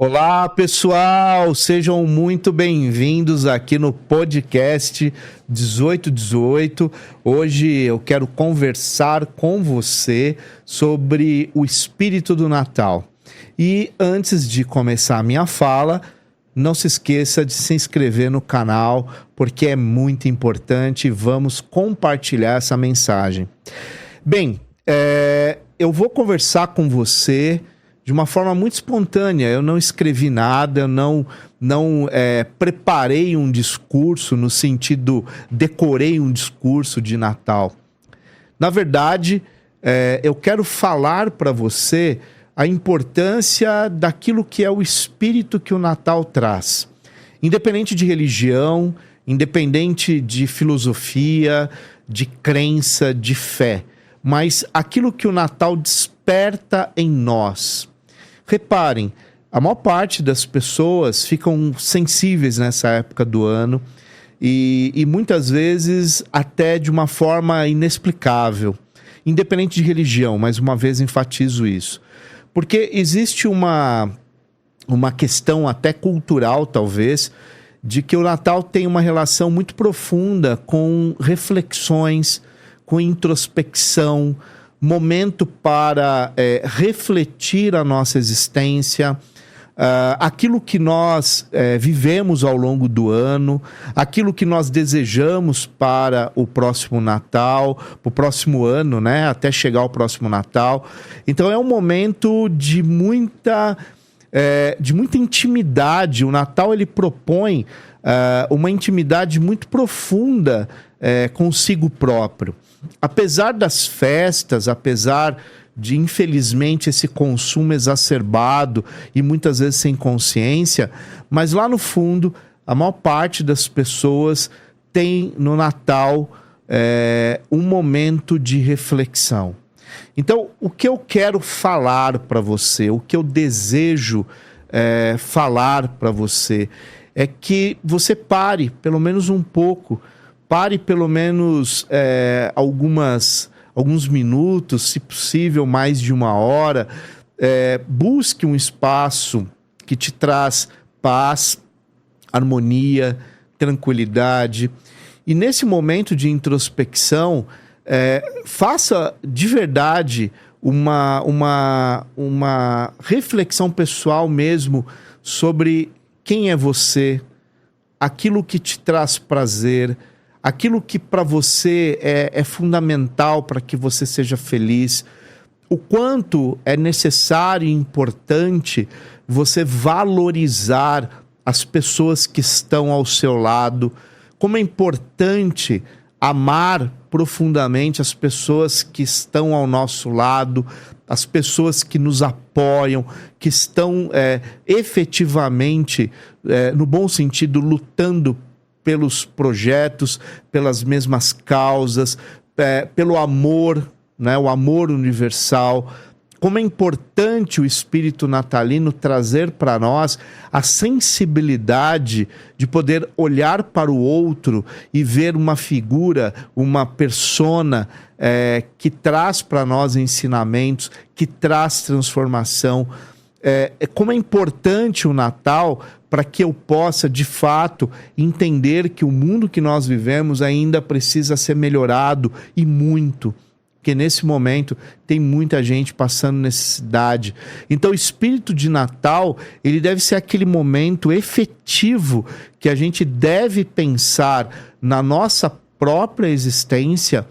Olá, pessoal! Sejam muito bem-vindos aqui no podcast 1818. Hoje eu quero conversar com você sobre o espírito do Natal. E antes de começar a minha fala, não se esqueça de se inscrever no canal, porque é muito importante e vamos compartilhar essa mensagem. Bem, eu vou conversar com você de uma forma muito espontânea. Eu não escrevi nada, eu não preparei um discurso no sentido, decorei um discurso de Natal. Na verdade, eu quero falar para você a importância daquilo que é o espírito que o Natal traz. Independente de religião, independente de filosofia, de crença, de fé, mas aquilo que o Natal desperta em nós. Reparem, a maior parte das pessoas ficam sensíveis nessa época do ano e muitas vezes até de uma forma inexplicável, independente de religião, mais uma vez enfatizo isso. Porque existe uma questão até cultural, talvez, de que o Natal tem uma relação muito profunda com reflexões, com introspecção, momento para refletir a nossa existência, aquilo que nós vivemos ao longo do ano, aquilo que nós desejamos para o próximo Natal, para o próximo ano, né? Até chegar ao próximo Natal. Então é um momento de muita intimidade. O Natal ele propõe uma intimidade muito profunda consigo próprio. Apesar das festas, apesar de, infelizmente, esse consumo exacerbado e muitas vezes sem consciência, mas lá no fundo, a maior parte das pessoas tem no Natal um momento de reflexão. Então, o que eu quero falar para você, o que eu desejo falar para você, é que você pare, pelo menos um pouco, pare pelo menos alguns minutos, se possível mais de uma hora, busque um espaço que te traz paz, harmonia, tranquilidade. E nesse momento de introspecção, faça de verdade uma reflexão pessoal mesmo sobre quem é você, aquilo que te traz prazer, aquilo que para você é fundamental para que você seja feliz, o quanto é necessário e importante você valorizar as pessoas que estão ao seu lado, como é importante amar profundamente as pessoas que estão ao nosso lado, as pessoas que nos apoiam, que estão efetivamente, no bom sentido, lutando pelos projetos, pelas mesmas causas, pelo amor, né? O amor universal. Como é importante o espírito natalino trazer para nós a sensibilidade de poder olhar para o outro e ver uma figura, uma persona que traz para nós ensinamentos, que traz transformação. Como é importante o Natal para que eu possa, de fato, entender que o mundo que nós vivemos ainda precisa ser melhorado e muito. Porque nesse momento tem muita gente passando necessidade. Então o espírito de Natal, ele deve ser aquele momento efetivo que a gente deve pensar na nossa própria existência,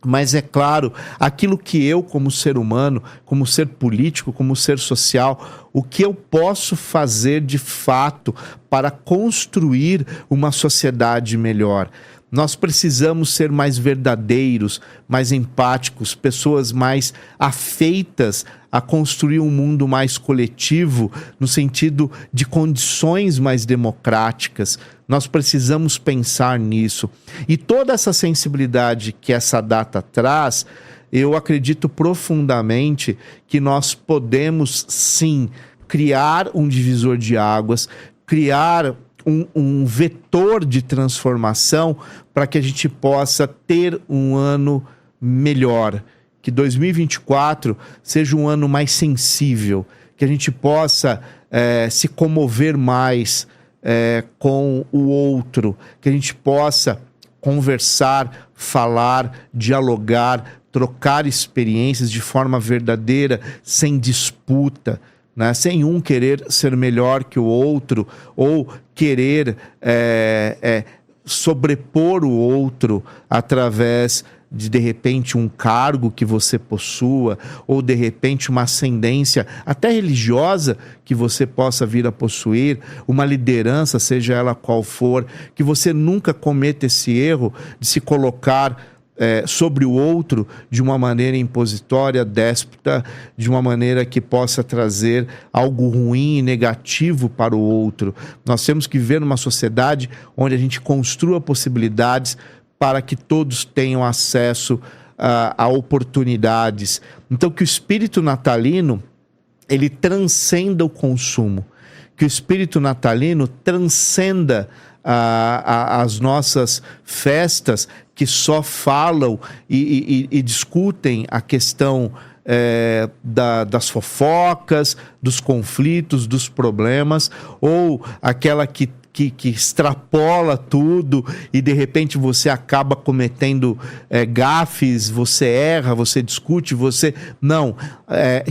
mas é claro, aquilo que eu como ser humano, como ser político, como ser social, o que eu posso fazer de fato para construir uma sociedade melhor. Nós precisamos ser mais verdadeiros, mais empáticos, pessoas mais afeitas a construir um mundo mais coletivo, no sentido de condições mais democráticas. Nós precisamos pensar nisso. E toda essa sensibilidade que essa data traz, eu acredito profundamente que nós podemos, sim, criar um divisor de águas, criar um vetor de transformação para que a gente possa ter um ano melhor, que 2024 seja um ano mais sensível, que a gente possa se comover mais com o outro, que a gente possa conversar, falar, dialogar, trocar experiências de forma verdadeira, sem disputa, né? Sem um querer ser melhor que o outro ou querer sobrepor o outro através de repente um cargo que você possua, ou de repente uma ascendência até religiosa que você possa vir a possuir, uma liderança, seja ela qual for, que você nunca cometa esse erro de se colocar sobre o outro de uma maneira impositória, déspota, de uma maneira que possa trazer algo ruim e negativo para o outro. Nós temos que viver numa sociedade onde a gente construa possibilidades para que todos tenham acesso a oportunidades. Então, que o espírito natalino, ele transcenda o consumo, que o espírito natalino transcenda as nossas festas que só falam e discutem a questão das fofocas, dos conflitos, dos problemas, ou aquela que extrapola tudo e de repente você acaba cometendo gafes, você erra, você discute, Não,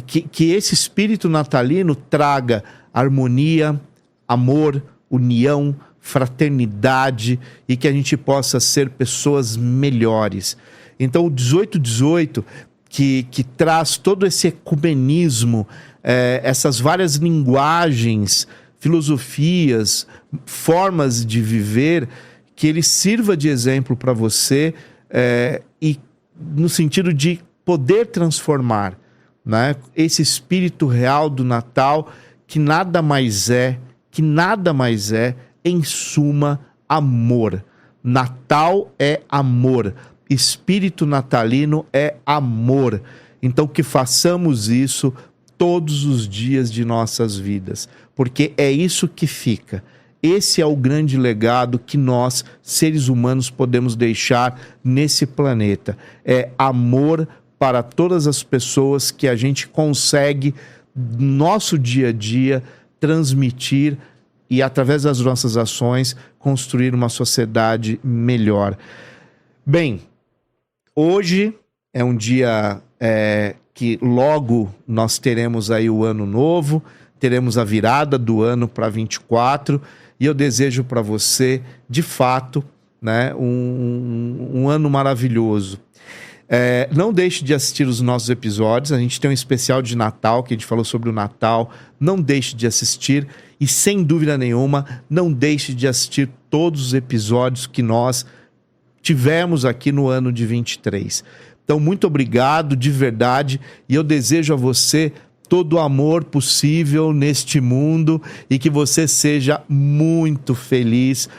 que esse espírito natalino traga harmonia, amor, união, fraternidade e que a gente possa ser pessoas melhores. Então o 1818 que traz todo esse ecumenismo, essas várias linguagens, filosofias, formas de viver, que ele sirva de exemplo para você e no sentido de poder transformar, né? Esse espírito real do Natal, que nada mais é, em suma, amor. Natal é amor. Espírito natalino é amor. Então que façamos isso todos os dias de nossas vidas, porque é isso que fica. Esse é o grande legado que nós, seres humanos, podemos deixar nesse planeta. É amor para todas as pessoas que a gente consegue, no nosso dia a dia, transmitir e, através das nossas ações, construir uma sociedade melhor. Bem, hoje é um dia que logo nós teremos aí o ano novo, teremos a virada do ano para 24, e eu desejo para você, de fato, né, um ano maravilhoso. Não deixe de assistir os nossos episódios, a gente tem um especial de Natal, que a gente falou sobre o Natal, não deixe de assistir, e sem dúvida nenhuma, não deixe de assistir todos os episódios que nós tivemos aqui no ano de 23. Então, muito obrigado, de verdade, e eu desejo a você todo o amor possível neste mundo e que você seja muito feliz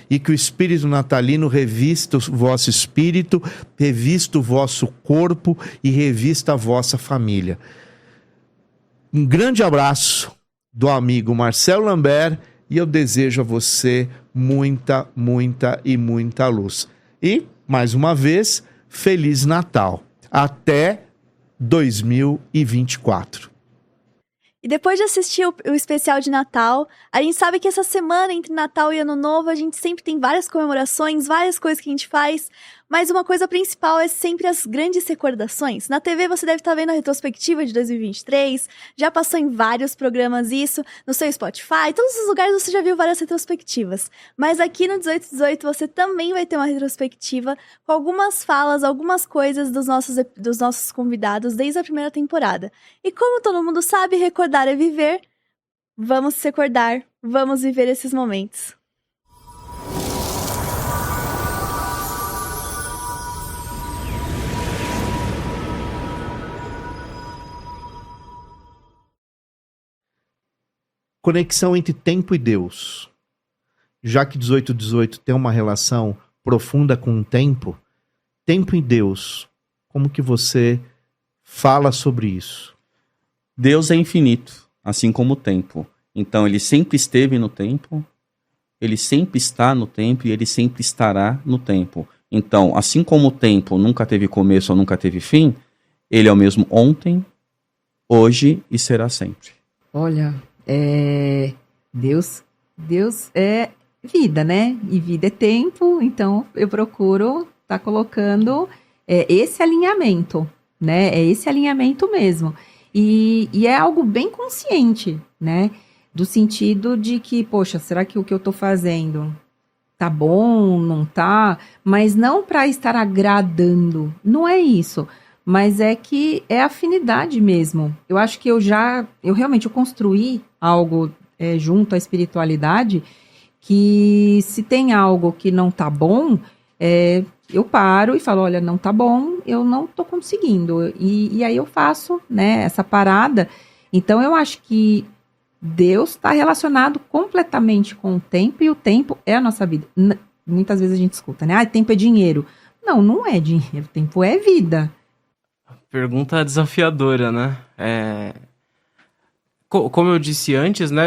e que o espírito natalino revista o vosso espírito, revista o vosso corpo e revista a vossa família. Um grande abraço do amigo Marcelo Lambert e eu desejo a você muita, muita e muita luz. E, mais uma vez, Feliz Natal. Até 2024. E depois de assistir o especial de Natal, a gente sabe que essa semana entre Natal e Ano Novo a gente sempre tem várias comemorações, várias coisas que a gente faz, mas uma coisa principal é sempre as grandes recordações. Na TV você deve estar vendo a retrospectiva de 2023, já passou em vários programas isso, no seu Spotify, todos os lugares você já viu várias retrospectivas. Mas aqui no 1818 você também vai ter uma retrospectiva com algumas falas, algumas coisas dos nossos convidados desde a primeira temporada. E como todo mundo sabe, recordar é viver, vamos se recordar, vamos viver esses momentos. Conexão entre tempo e Deus. Já que 1818 tem uma relação profunda com o tempo e Deus, como que você fala sobre isso? Deus é infinito, assim como o tempo. Então ele sempre esteve no tempo, ele sempre está no tempo e ele sempre estará no tempo. Então, assim como o tempo nunca teve começo ou nunca teve fim, ele é o mesmo ontem, hoje e será sempre. Olha, Deus é vida, né? E vida é tempo, então eu procuro estar colocando esse alinhamento, né? É esse alinhamento mesmo. E é algo bem consciente, né? Do sentido de que, poxa, será que o que eu tô fazendo tá bom, não tá? Mas não para estar agradando, não é isso. Mas é que é afinidade mesmo. Eu acho que eu realmente construí algo junto à espiritualidade, que se tem algo que não tá bom, eu paro e falo, olha, não tá bom, eu não tô conseguindo. E aí eu faço, né, essa parada. Então eu acho que Deus está relacionado completamente com o tempo, e o tempo é a nossa vida. Muitas vezes a gente escuta, né? Tempo é dinheiro. Não, não é dinheiro, tempo é vida. Pergunta desafiadora, né? Como eu disse antes, né?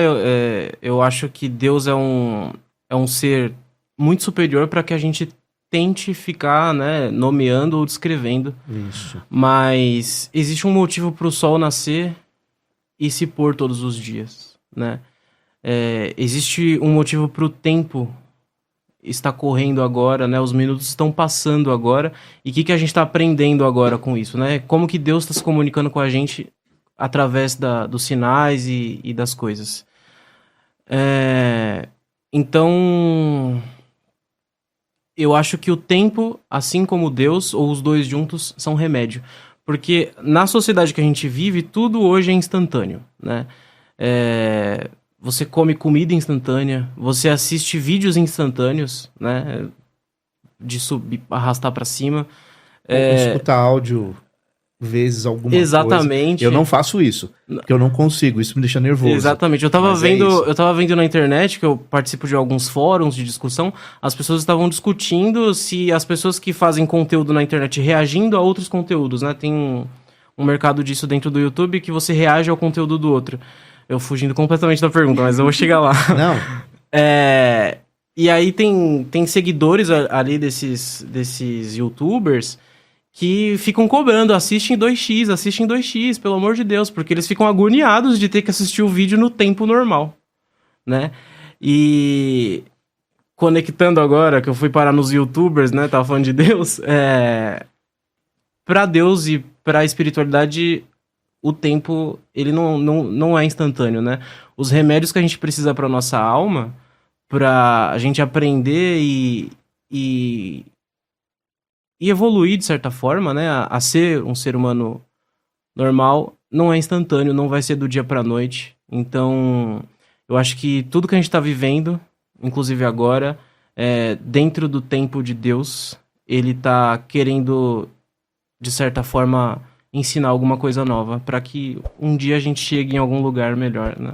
Eu acho que Deus é um ser muito superior para que a gente tente ficar, né, nomeando ou descrevendo. Isso. Mas existe um motivo para o sol nascer e se pôr todos os dias, né? Existe um motivo para o tempo estar correndo agora, né? Os minutos estão passando agora. E o que a gente está aprendendo agora com isso, né? Como que Deus está se comunicando com a gente através dos sinais e das coisas. Então, eu acho que o tempo, assim como Deus, ou os dois juntos, são remédio. Porque na sociedade que a gente vive, tudo hoje é instantâneo, né? Você come comida instantânea, você assiste vídeos instantâneos, né? De subir, arrastar pra cima. Ou escutar áudio vezes alguma Exatamente. coisa. Eu não faço isso, porque eu não consigo, isso me deixa nervoso. Exatamente. Eu tava vendo na internet, que eu participo de alguns fóruns de discussão, as pessoas estavam discutindo se as pessoas que fazem conteúdo na internet reagindo a outros conteúdos, né? Tem um mercado disso dentro do YouTube, que você reage ao conteúdo do outro. Eu fugindo completamente da pergunta, mas eu vou chegar lá. Não. E aí tem seguidores ali desses YouTubers que ficam cobrando, assiste em 2x, pelo amor de Deus, porque eles ficam agoniados de ter que assistir o vídeo no tempo normal, né? E conectando agora, que eu fui parar nos YouTubers, né? Tava falando de Deus, pra Deus e pra espiritualidade, o tempo, ele não é instantâneo, né? Os remédios que a gente precisa pra nossa alma, pra a gente aprender e evoluir de certa forma, né? A ser um ser humano normal, não é instantâneo, não vai ser do dia pra noite. Então, eu acho que tudo que a gente tá vivendo, inclusive agora, dentro do tempo de Deus, ele tá querendo, de certa forma, ensinar alguma coisa nova, para que um dia a gente chegue em algum lugar melhor, né?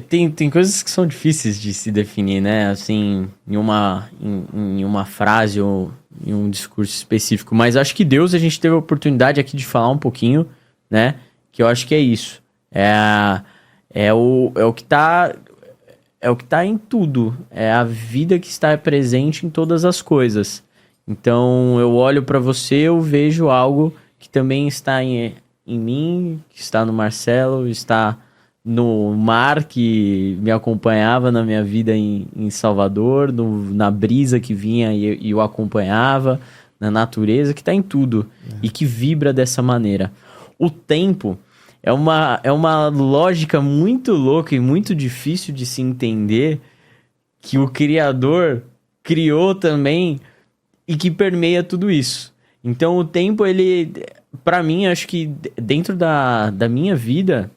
Tem coisas que são difíceis de se definir, né? Assim, em uma frase ou em um discurso específico. Mas acho que Deus, a gente teve a oportunidade aqui de falar um pouquinho, né? Que eu acho que é isso. É o que tá em tudo. É a vida que está presente em todas as coisas. Então, eu olho para você, eu vejo algo que também está em mim, que está no Marcelo, está no Mar, que me acompanhava na minha vida em Salvador, na brisa que vinha e o acompanhava, na natureza, que está em tudo e que vibra dessa maneira. O tempo é uma lógica muito louca e muito difícil de se entender, que o Criador criou também e que permeia tudo isso. Então o tempo, ele, para mim, acho que dentro da minha vida,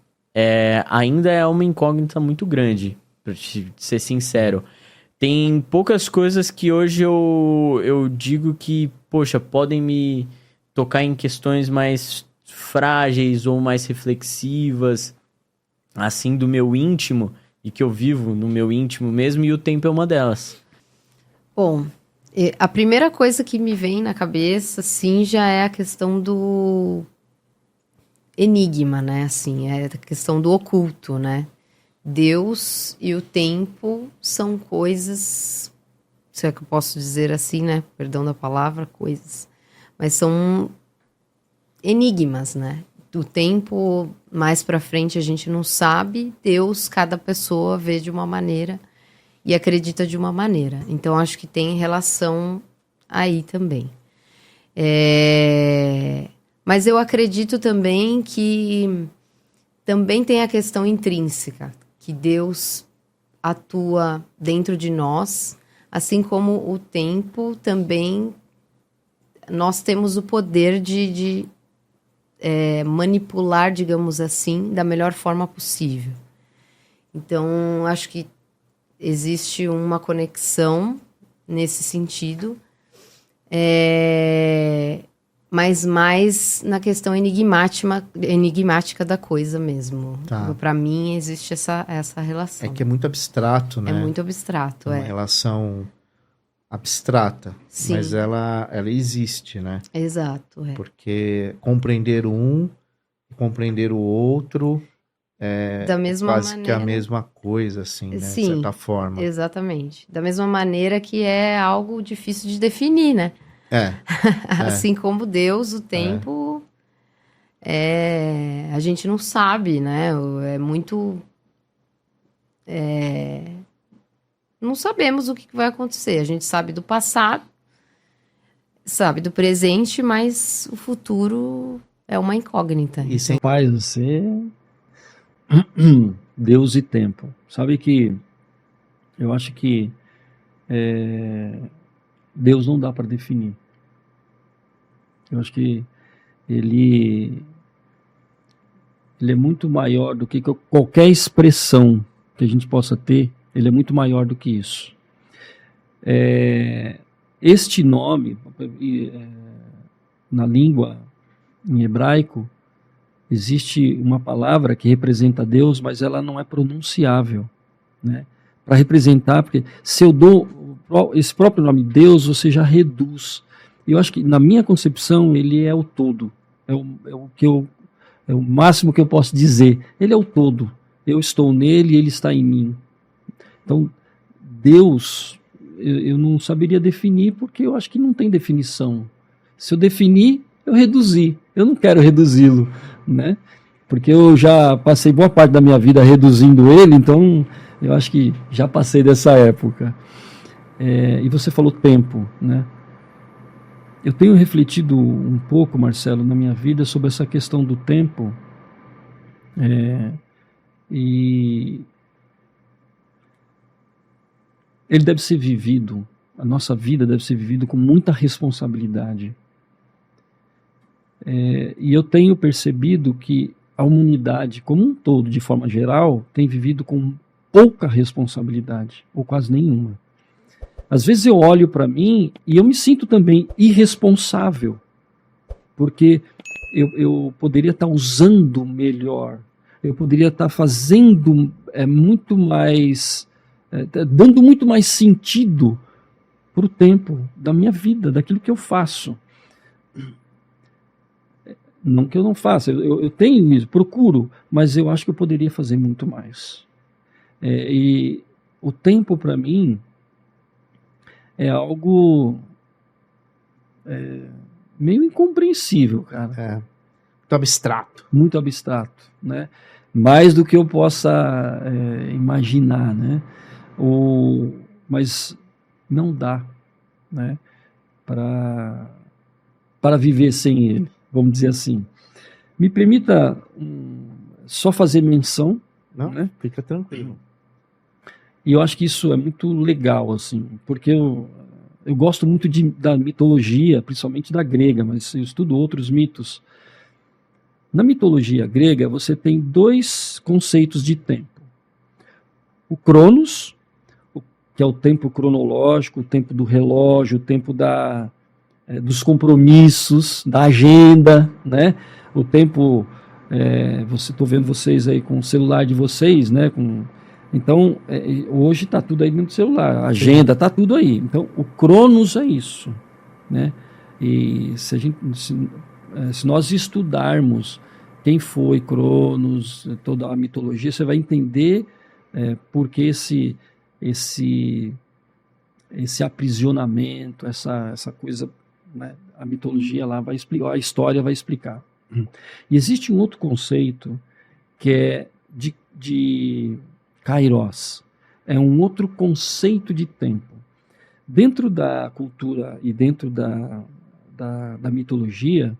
ainda é uma incógnita muito grande, pra ser sincero. Tem poucas coisas que hoje eu digo que, poxa, podem me tocar em questões mais frágeis ou mais reflexivas, assim, do meu íntimo, e que eu vivo no meu íntimo mesmo, e o tempo é uma delas. Bom, a primeira coisa que me vem na cabeça, assim, já é a questão do enigma, né? Assim, é a questão do oculto, né? Deus e o tempo são coisas, se é que eu posso dizer assim, né? Perdão da palavra, coisas. Mas são enigmas, né? o tempo mais para frente a gente não sabe. Deus, cada pessoa vê de uma maneira e acredita de uma maneira. Então, acho que tem relação aí também. Mas eu acredito também que também tem a questão intrínseca, que Deus atua dentro de nós, assim como o tempo também, nós temos o poder de manipular, digamos assim, da melhor forma possível. Então, acho que existe uma conexão nesse sentido, mas mais na questão enigmática da coisa mesmo. Tá. Para mim, existe essa relação. É que é muito abstrato, né? É muito abstrato, Uma relação abstrata, Sim. mas ela existe, né? Exato, Porque compreender um, compreender o outro da mesma quase maneira. que a mesma coisa, assim, né? Sim, de certa forma. Exatamente. Da mesma maneira que é algo difícil de definir, né? Assim como Deus, o tempo, a gente não sabe, né? É muito... não sabemos o que vai acontecer. A gente sabe do passado, sabe do presente, mas o futuro é uma incógnita. E sem... Rapaz, você... Deus e tempo. Sabe que eu acho que Deus não dá para definir. Eu acho que ele é muito maior do que qualquer expressão que a gente possa ter. Ele é muito maior do que isso. Este nome, na língua em hebraico, existe uma palavra que representa Deus, mas ela não é pronunciável, né? Para representar, porque se eu dou esse próprio nome Deus, você já reduz. E eu acho que, na minha concepção, ele é o todo. É o máximo que eu posso dizer. Ele é o todo. Eu estou nele e ele está em mim. Então, Deus, eu não saberia definir, porque eu acho que não tem definição. Se eu definir, eu reduzi. Eu não quero reduzi-lo, né? Porque eu já passei boa parte da minha vida reduzindo ele, então eu acho que já passei dessa época. E você falou tempo, né? Eu tenho refletido um pouco, Marcelo, na minha vida sobre essa questão do tempo, e ele deve ser vivido, a nossa vida deve ser vivida com muita responsabilidade. E eu tenho percebido que a humanidade, como um todo, de forma geral, tem vivido com pouca responsabilidade, ou quase nenhuma. Às vezes eu olho para mim e eu me sinto também irresponsável, porque eu poderia estar usando melhor, eu poderia estar fazendo muito mais, dando muito mais sentido para o tempo da minha vida, daquilo que eu faço. Não que eu não faça, eu tenho isso, procuro, mas eu acho que eu poderia fazer muito mais. E o tempo para mim é algo meio incompreensível, cara. Muito abstrato. Muito abstrato, né? Mais do que eu possa imaginar, né? Mas não dá, né? Para viver sem ele, vamos dizer assim. Me permita só fazer menção. Não, né? Fica tranquilo. E eu acho que isso é muito legal, assim, porque eu gosto muito da mitologia, principalmente da grega, mas eu estudo outros mitos. Na mitologia grega, você tem dois conceitos de tempo. O Cronos, que é o tempo cronológico, o tempo do relógio, o tempo dos compromissos, da agenda, né? O tempo, estou vendo vocês aí com o celular de vocês, né? Então, hoje está tudo aí no celular, a agenda está tudo aí. Então, o Cronos é isso, né? E se nós estudarmos quem foi Cronos, toda a mitologia, você vai entender porque esse aprisionamento, essa coisa, né? A mitologia lá vai explicar, a história vai explicar. E existe um outro conceito que é de kairos. É um outro conceito de tempo. Dentro da cultura e dentro da mitologia,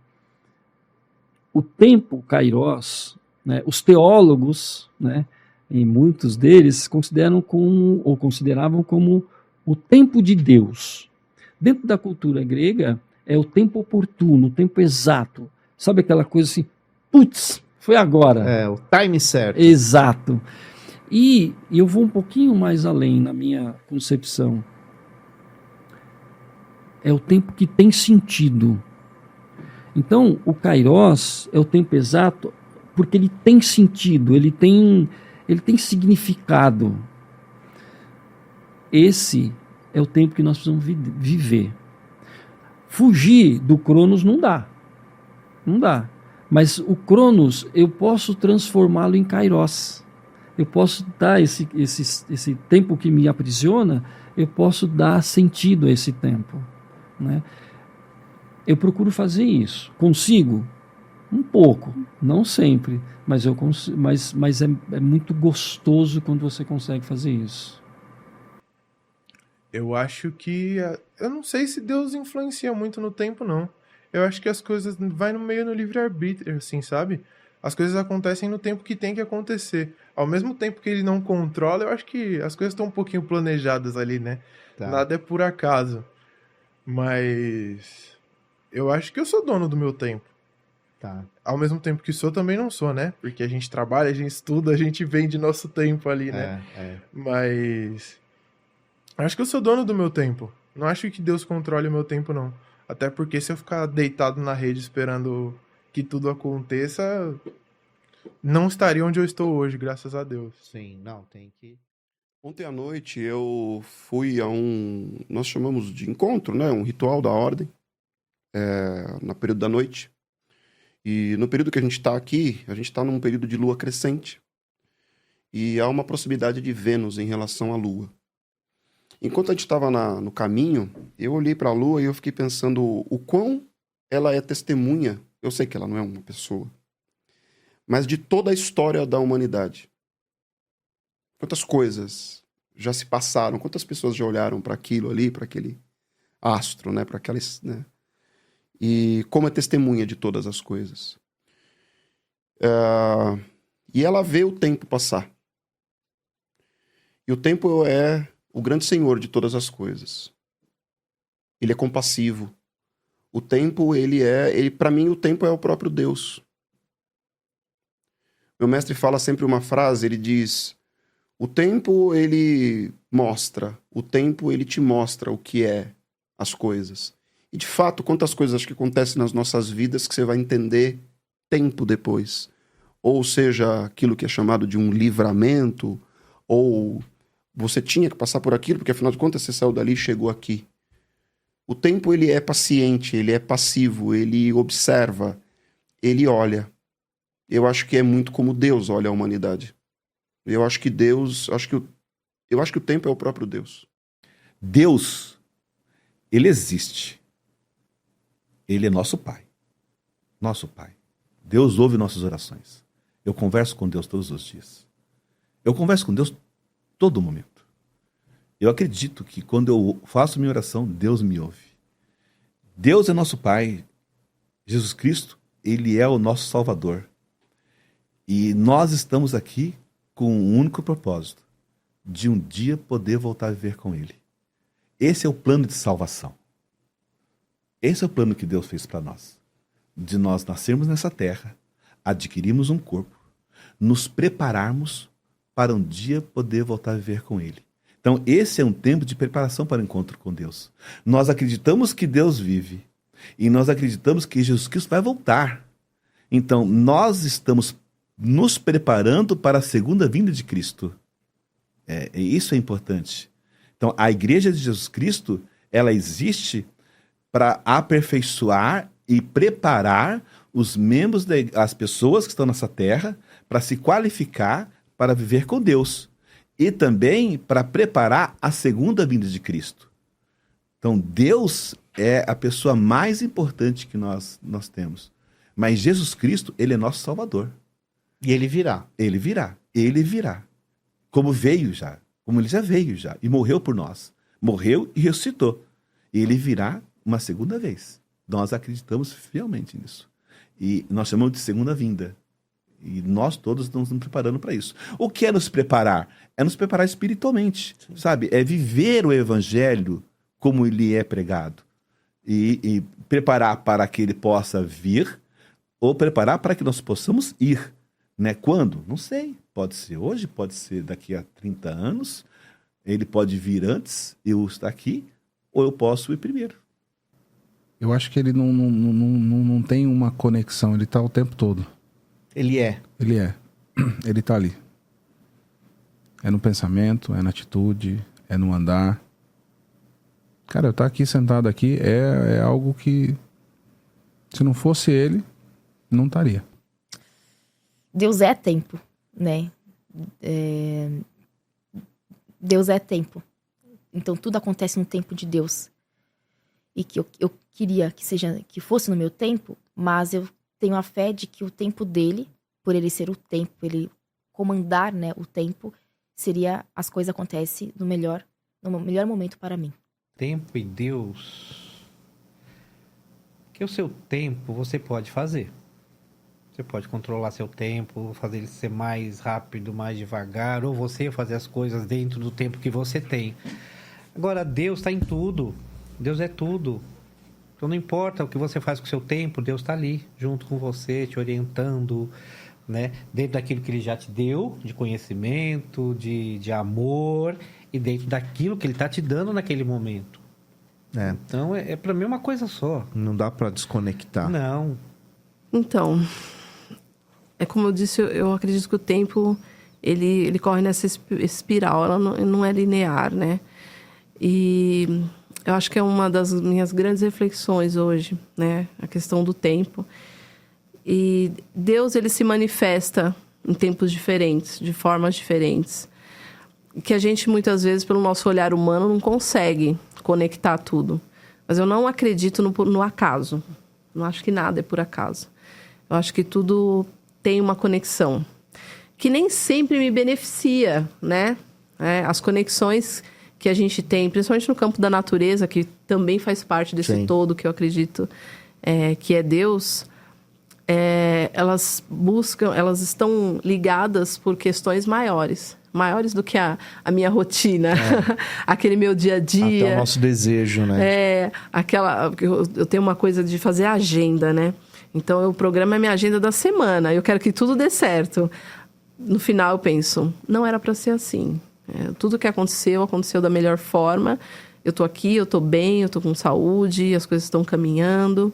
o tempo kairos, né, os teólogos, né, e muitos deles consideravam como o tempo de Deus. Dentro da cultura grega, é o tempo oportuno, o tempo exato. Sabe aquela coisa assim, putz, foi agora. É, o time certo. Exato. E eu vou um pouquinho mais além na minha concepção. É o tempo que tem sentido. Então, o kairos é o tempo exato porque ele tem sentido, ele tem significado. Esse é o tempo que nós precisamos viver. Fugir do Cronos não dá. Não dá. Mas o Cronos, eu posso transformá-lo em kairos. Eu posso dar esse tempo que me aprisiona, eu posso dar sentido a esse tempo. Né? Eu procuro fazer isso. Consigo? Um pouco, não sempre, mas é muito gostoso quando você consegue fazer isso. Eu acho que... Eu não sei se Deus influencia muito no tempo, não. Eu acho que as coisas vai meio no livre-arbítrio, assim, sabe? As coisas acontecem no tempo que tem que acontecer. Ao mesmo tempo que ele não controla, eu acho que as coisas estão um pouquinho planejadas ali, né? Tá. Nada é por acaso. Mas... eu acho que eu sou dono do meu tempo. Tá. Ao mesmo tempo que sou, também não sou, né? Porque a gente trabalha, a gente estuda, a gente vende nosso tempo ali, né? Mas... acho que eu sou dono do meu tempo. Não acho que Deus controle o meu tempo, não. Até porque se eu ficar deitado na rede esperando que tudo aconteça, não estaria onde eu estou hoje, graças a Deus. Sim, não, tem que... Ontem à noite eu fui a nós chamamos de encontro, né? Um ritual da ordem, no período da noite. E no período que a gente está aqui, a gente está num período de lua crescente. E há uma proximidade de Vênus em relação à lua. Enquanto a gente estava no caminho, eu olhei para a lua e eu fiquei pensando o quão ela é testemunha. Eu sei que ela não é uma pessoa, mas de toda a história da humanidade. Quantas coisas já se passaram, quantas pessoas já olharam para aquilo ali, para aquele astro, né, para aquelas, né? E como é testemunha de todas as coisas. E ela vê o tempo passar. E o tempo é o grande senhor de todas as coisas. Ele é compassivo. O tempo, para mim, o tempo é o próprio Deus. Meu mestre fala sempre uma frase, ele diz: o tempo, ele mostra, o tempo, ele te mostra o que é as coisas. E, de fato, quantas coisas acho que acontecem nas nossas vidas que você vai entender tempo depois. Ou seja, aquilo que é chamado de um livramento, ou você tinha que passar por aquilo, porque afinal de contas você saiu dali e chegou aqui. O tempo, ele é paciente, ele é passivo, ele observa, ele olha. Eu acho que é muito como Deus olha a humanidade. Eu acho que o tempo é o próprio Deus. Deus, ele existe. Ele é nosso Pai. Nosso Pai. Deus ouve nossas orações. Eu converso com Deus todos os dias. Eu converso com Deus todo momento. Eu acredito que quando eu faço minha oração, Deus me ouve. Deus é nosso Pai. Jesus Cristo, ele é o nosso Salvador. E nós estamos aqui com um único propósito, de um dia poder voltar a viver com ele. Esse é o plano de salvação. Esse é o plano que Deus fez para nós. De nós nascermos nessa terra, adquirirmos um corpo, nos prepararmos para um dia poder voltar a viver com ele. Então, esse é um tempo de preparação para o encontro com Deus. Nós acreditamos que Deus vive e nós acreditamos que Jesus Cristo vai voltar. Então, nós estamos nos preparando para a segunda vinda de Cristo. Isso é importante. Então, a Igreja de Jesus Cristo, ela existe para aperfeiçoar e preparar os membros, as pessoas que estão nessa terra, para se qualificar para viver com Deus. E também para preparar a segunda vinda de Cristo. Então, Deus é a pessoa mais importante que nós temos. Mas Jesus Cristo, ele é nosso Salvador. E ele virá. Ele virá. Ele virá. Como veio já. Como ele já veio já. E morreu por nós. Morreu e ressuscitou. E ele virá uma segunda vez. Nós acreditamos fielmente nisso. E nós chamamos de segunda vinda. E nós todos estamos nos preparando para isso. O que é nos preparar? É nos preparar espiritualmente, sabe? É viver o evangelho como ele é pregado. E preparar para que ele possa vir, ou preparar para que nós possamos ir. Né? Quando? Não sei. Pode ser hoje, pode ser daqui a 30 anos. Ele pode vir antes, eu estar aqui, ou eu posso ir primeiro. Eu acho que ele não tem uma conexão, ele está o tempo todo. Ele é. Ele é. Ele está ali. É no pensamento, é na atitude, é no andar. Cara, eu estar aqui sentado aqui é algo que, se não fosse ele, não estaria. Deus é tempo, né? Deus é tempo. Então tudo acontece no tempo de Deus. E que eu queria que fosse no meu tempo, mas eu tenho a fé de que o tempo dele, por ele ser o tempo, ele comandar, né, o tempo, as coisas acontecem no melhor momento para mim. Tempo e Deus, que o seu tempo você pode fazer. Você pode controlar seu tempo, fazer ele ser mais rápido, mais devagar, ou você fazer as coisas dentro do tempo que você tem. Agora, Deus está em tudo. Deus é tudo. Então não importa o que você faz com o seu tempo, Deus está ali, junto com você, te orientando, né? Dentro daquilo que Ele já te deu, de conhecimento, de amor, e dentro daquilo que Ele está te dando naquele momento. Então, para mim uma coisa só. Não dá para desconectar. Não. Então, é como eu disse, eu acredito que o tempo, ele corre nessa espiral, ela não é linear, né? E eu acho que é uma das minhas grandes reflexões hoje, né? A questão do tempo. E Deus, ele se manifesta em tempos diferentes, de formas diferentes. Que a gente, muitas vezes, pelo nosso olhar humano, não consegue conectar tudo. Mas eu não acredito no acaso. Não acho que nada é por acaso. Eu acho que tudo tem uma conexão. Que nem sempre me beneficia, né? As conexões que a gente tem, principalmente no campo da natureza, que também faz parte desse todo que eu acredito que é Deus, elas estão ligadas por questões maiores do que a minha rotina, aquele meu dia a dia. Até o nosso desejo, né? Eu tenho uma coisa de fazer agenda, né? Então eu programo a minha agenda da semana, eu quero que tudo dê certo. No final eu penso, não era para ser assim. Tudo que aconteceu da melhor forma. Eu tô aqui, eu tô bem, eu tô com saúde, as coisas estão caminhando.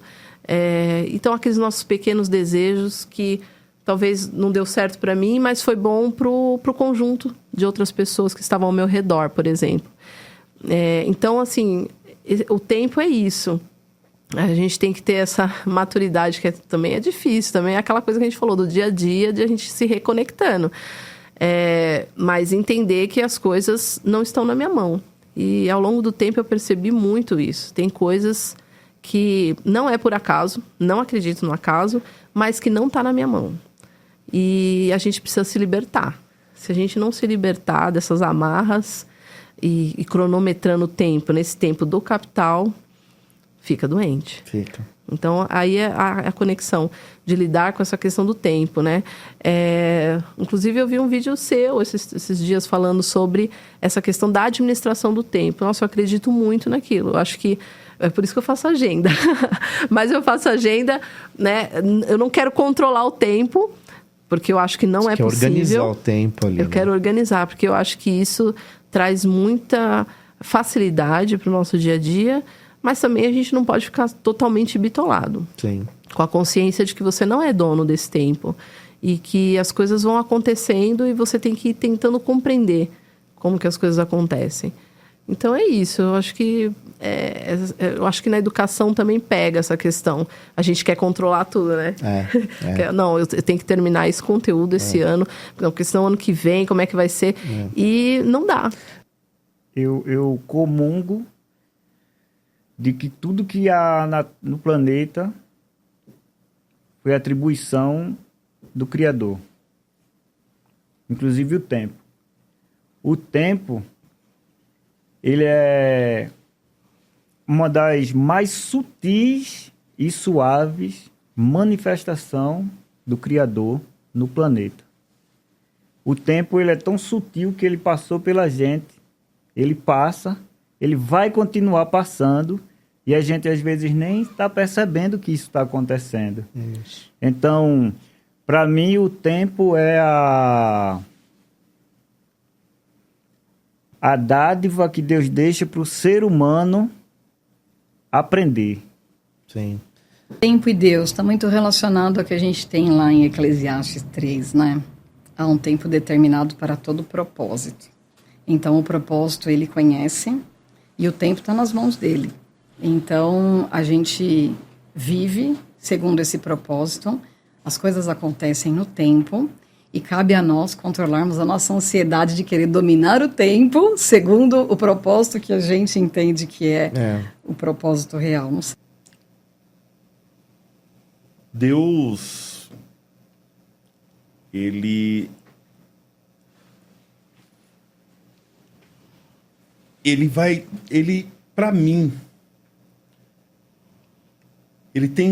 Então, aqueles nossos pequenos desejos que talvez não deu certo para mim, mas foi bom pro conjunto de outras pessoas que estavam ao meu redor, por exemplo. Então, assim, o tempo é isso. A gente tem que ter essa maturidade, que também é difícil, também é aquela coisa que a gente falou do dia a dia, de a gente se reconectando. Mas entender que as coisas não estão na minha mão. E ao longo do tempo eu percebi muito isso. Tem coisas que não é por acaso, não acredito no acaso, mas que não está na minha mão. E a gente precisa se libertar. Se a gente não se libertar dessas amarras e cronometrando o tempo, nesse tempo do capital, fica doente. Fica. Então, aí é a conexão de lidar com essa questão do tempo, né? Inclusive, eu vi um vídeo seu esses dias falando sobre essa questão da administração do tempo. Nossa, eu acredito muito naquilo. Eu acho que é por isso que eu faço agenda. Mas eu faço agenda, né? Eu não quero controlar o tempo, porque eu acho que não é possível. Quer organizar o tempo ali. Eu quero organizar, porque eu acho que isso traz muita facilidade para o nosso dia a dia, mas também a gente não pode ficar totalmente bitolado. Sim. Com a consciência de que você não é dono desse tempo. E que as coisas vão acontecendo e você tem que ir tentando compreender como que as coisas acontecem. Então é isso. Eu acho que na educação também pega essa questão. A gente quer controlar tudo, né? Não, eu tenho que terminar esse conteúdo esse ano, porque senão ano que vem, como é que vai ser? E não dá. Eu comungo de que tudo que há no planeta foi atribuição do Criador. Inclusive o tempo. O tempo, ele é uma das mais sutis e suaves manifestação do Criador no planeta. O tempo, ele é tão sutil que ele passou pela gente, ele passa, ele vai continuar passando, e a gente às vezes nem está percebendo que isso está acontecendo. Isso. Então, para mim, o tempo é a dádiva que Deus deixa para o ser humano aprender. Sim. Tempo e Deus está muito relacionado ao que a gente tem lá em Eclesiastes 3, né? Há um tempo determinado para todo propósito. Então, o propósito ele conhece e o tempo está nas mãos dele. Então, a gente vive segundo esse propósito, as coisas acontecem no tempo e cabe a nós controlarmos a nossa ansiedade de querer dominar o tempo segundo o propósito que a gente entende que é o propósito real. Não sei. Deus, ele para mim, ele tem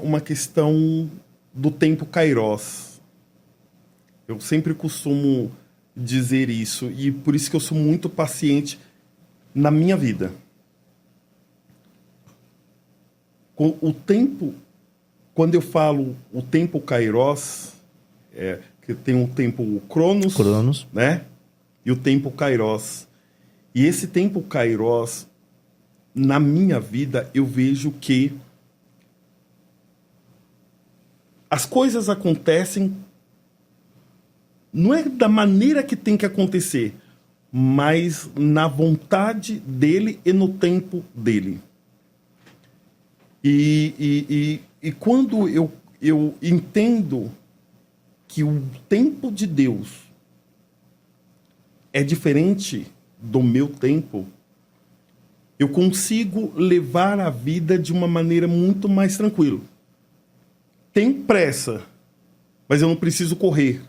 uma questão do tempo Kairos. Eu sempre costumo dizer isso, e por isso que eu sou muito paciente na minha vida. O tempo, quando eu falo o tempo Kairos, que tem o tempo Cronos, né? E o tempo Kairos. E esse tempo Kairos, na minha vida, eu vejo que as coisas acontecem, não é da maneira que tem que acontecer, mas na vontade dele e no tempo dele. E quando eu entendo que o tempo de Deus é diferente do meu tempo, eu consigo levar a vida de uma maneira muito mais tranquila. Tem pressa, mas eu não preciso correr.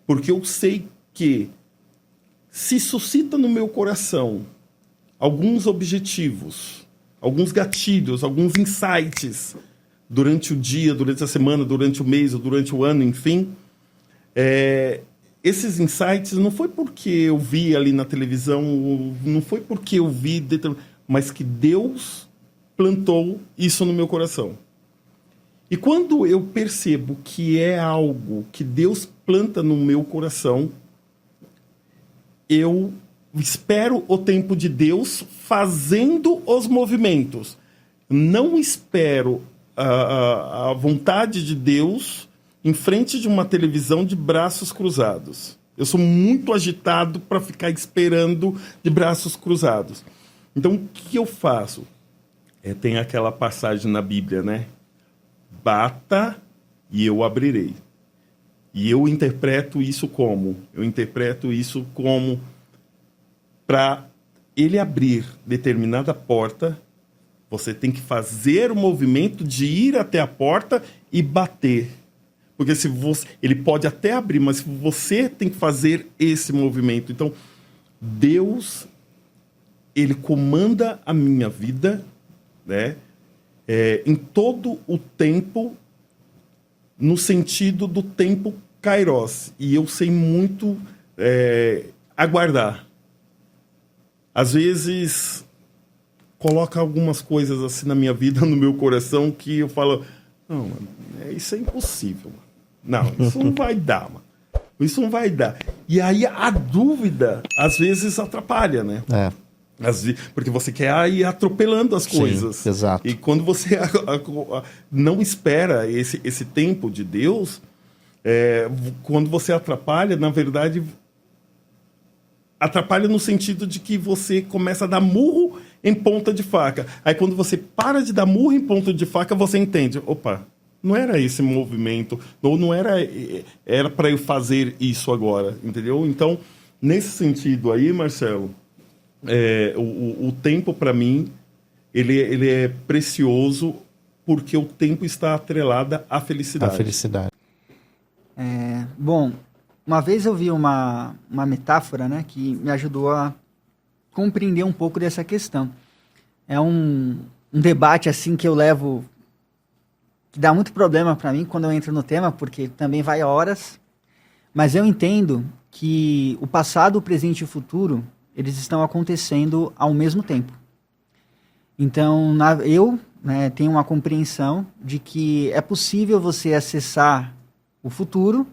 Porque eu sei que se suscita no meu coração alguns objetivos, alguns gatilhos, alguns insights durante o dia, durante a semana, durante o mês, ou durante o ano, enfim, esses insights não foi porque eu vi ali na televisão, não foi porque eu vi, mas que Deus plantou isso no meu coração. E quando eu percebo que é algo que Deus planta no meu coração, eu espero o tempo de Deus fazendo os movimentos. Não espero a vontade de Deus em frente de uma televisão de braços cruzados. Eu sou muito agitado para ficar esperando de braços cruzados. Então, o que eu faço? Tem aquela passagem na Bíblia, né? Bata e eu abrirei. E eu interpreto isso como? Eu interpreto isso como para ele abrir determinada porta, você tem que fazer o movimento de ir até a porta e bater. Porque se você, ele pode até abrir, mas você tem que fazer esse movimento. Então, Deus, ele comanda a minha vida, né? Em todo o tempo, no sentido do tempo Kairos. E eu sei muito aguardar. Às vezes, coloca algumas coisas assim na minha vida, no meu coração, que eu falo, não, isso é impossível. Não, isso não vai dar, mano. Isso não vai dar. E aí a dúvida, às vezes, atrapalha, né? Porque você quer ir atropelando as coisas. Sim, exato. E quando você não espera esse tempo de Deus, quando você atrapalha, na verdade, atrapalha no sentido de que você começa a dar murro em ponta de faca. Aí quando você para de dar murro em ponta de faca, você entende, opa, não era esse movimento, ou não era para eu fazer isso agora, entendeu? Então, nesse sentido aí, Marcelo, o tempo para mim, ele é precioso porque o tempo está atrelado à felicidade. A felicidade. Bom, uma vez eu vi uma metáfora, né, que me ajudou a compreender um pouco dessa questão. É um debate assim que eu levo, que dá muito problema para mim quando eu entro no tema, porque também vai horas, mas eu entendo que o passado, o presente e o futuro, eles estão acontecendo ao mesmo tempo. Então, eu tenho uma compreensão de que é possível você acessar o futuro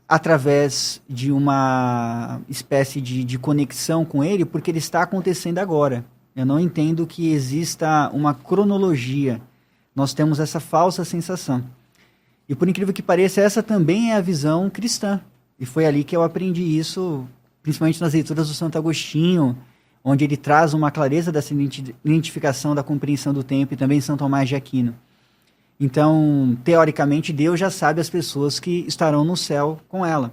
através de uma espécie de conexão com ele, porque ele está acontecendo agora. Eu não entendo que exista uma cronologia. Nós temos essa falsa sensação. E por incrível que pareça, essa também é a visão cristã. E foi ali que eu aprendi isso, principalmente nas leituras do Santo Agostinho, onde ele traz uma clareza dessa identificação da compreensão do tempo, e também São Tomás de Aquino. Então, teoricamente, Deus já sabe as pessoas que estarão no céu com ela.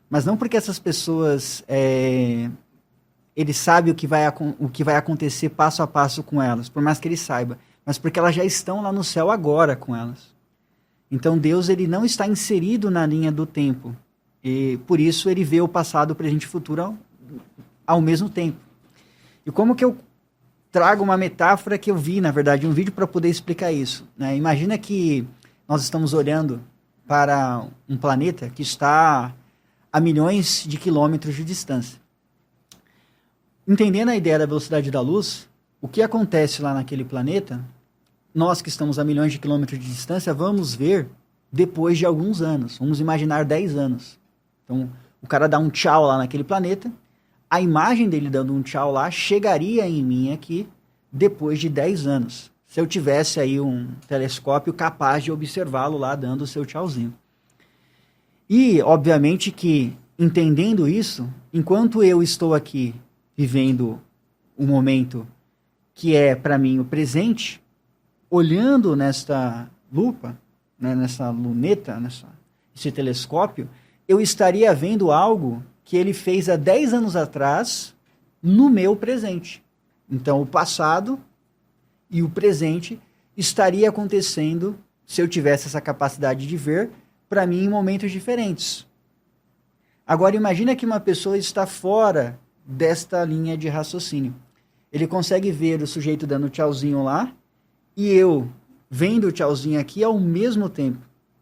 Mas não porque essas pessoas, ele sabe o que vai acontecer passo a passo com elas, por mais que ele saiba, mas porque elas já estão lá no céu agora com elas. Então, Deus ele não está inserido na linha do tempo. E, por isso, ele vê o passado, o presente e o futuro ao mesmo tempo. E como que eu trago uma metáfora que eu vi, na verdade, um vídeo para poder explicar isso, né? Imagina que nós estamos olhando para um planeta que está a milhões de quilômetros de distância. Entendendo a ideia da velocidade da luz, o que acontece lá naquele planeta, nós que estamos a milhões de quilômetros de distância, vamos ver depois de alguns anos. Vamos imaginar 10 anos. Então, o cara dá um tchau lá naquele planeta, a imagem dele dando um tchau lá chegaria em mim aqui depois de 10 anos. Se eu tivesse aí um telescópio capaz de observá-lo lá dando o seu tchauzinho. E, obviamente que, entendendo isso, enquanto eu estou aqui vivendo o momento que é, para mim, o presente, olhando nesta lupa, né, nessa luneta, nesse telescópio, eu estaria vendo algo que ele fez há 10 anos atrás no meu presente. Então, o passado e o presente estaria acontecendo, se eu tivesse essa capacidade de ver, para mim em momentos diferentes. Agora, imagina que uma pessoa está fora desta linha de raciocínio. Ele consegue ver o sujeito dando tchauzinho lá e eu vendo o tchauzinho aqui ao mesmo tempo.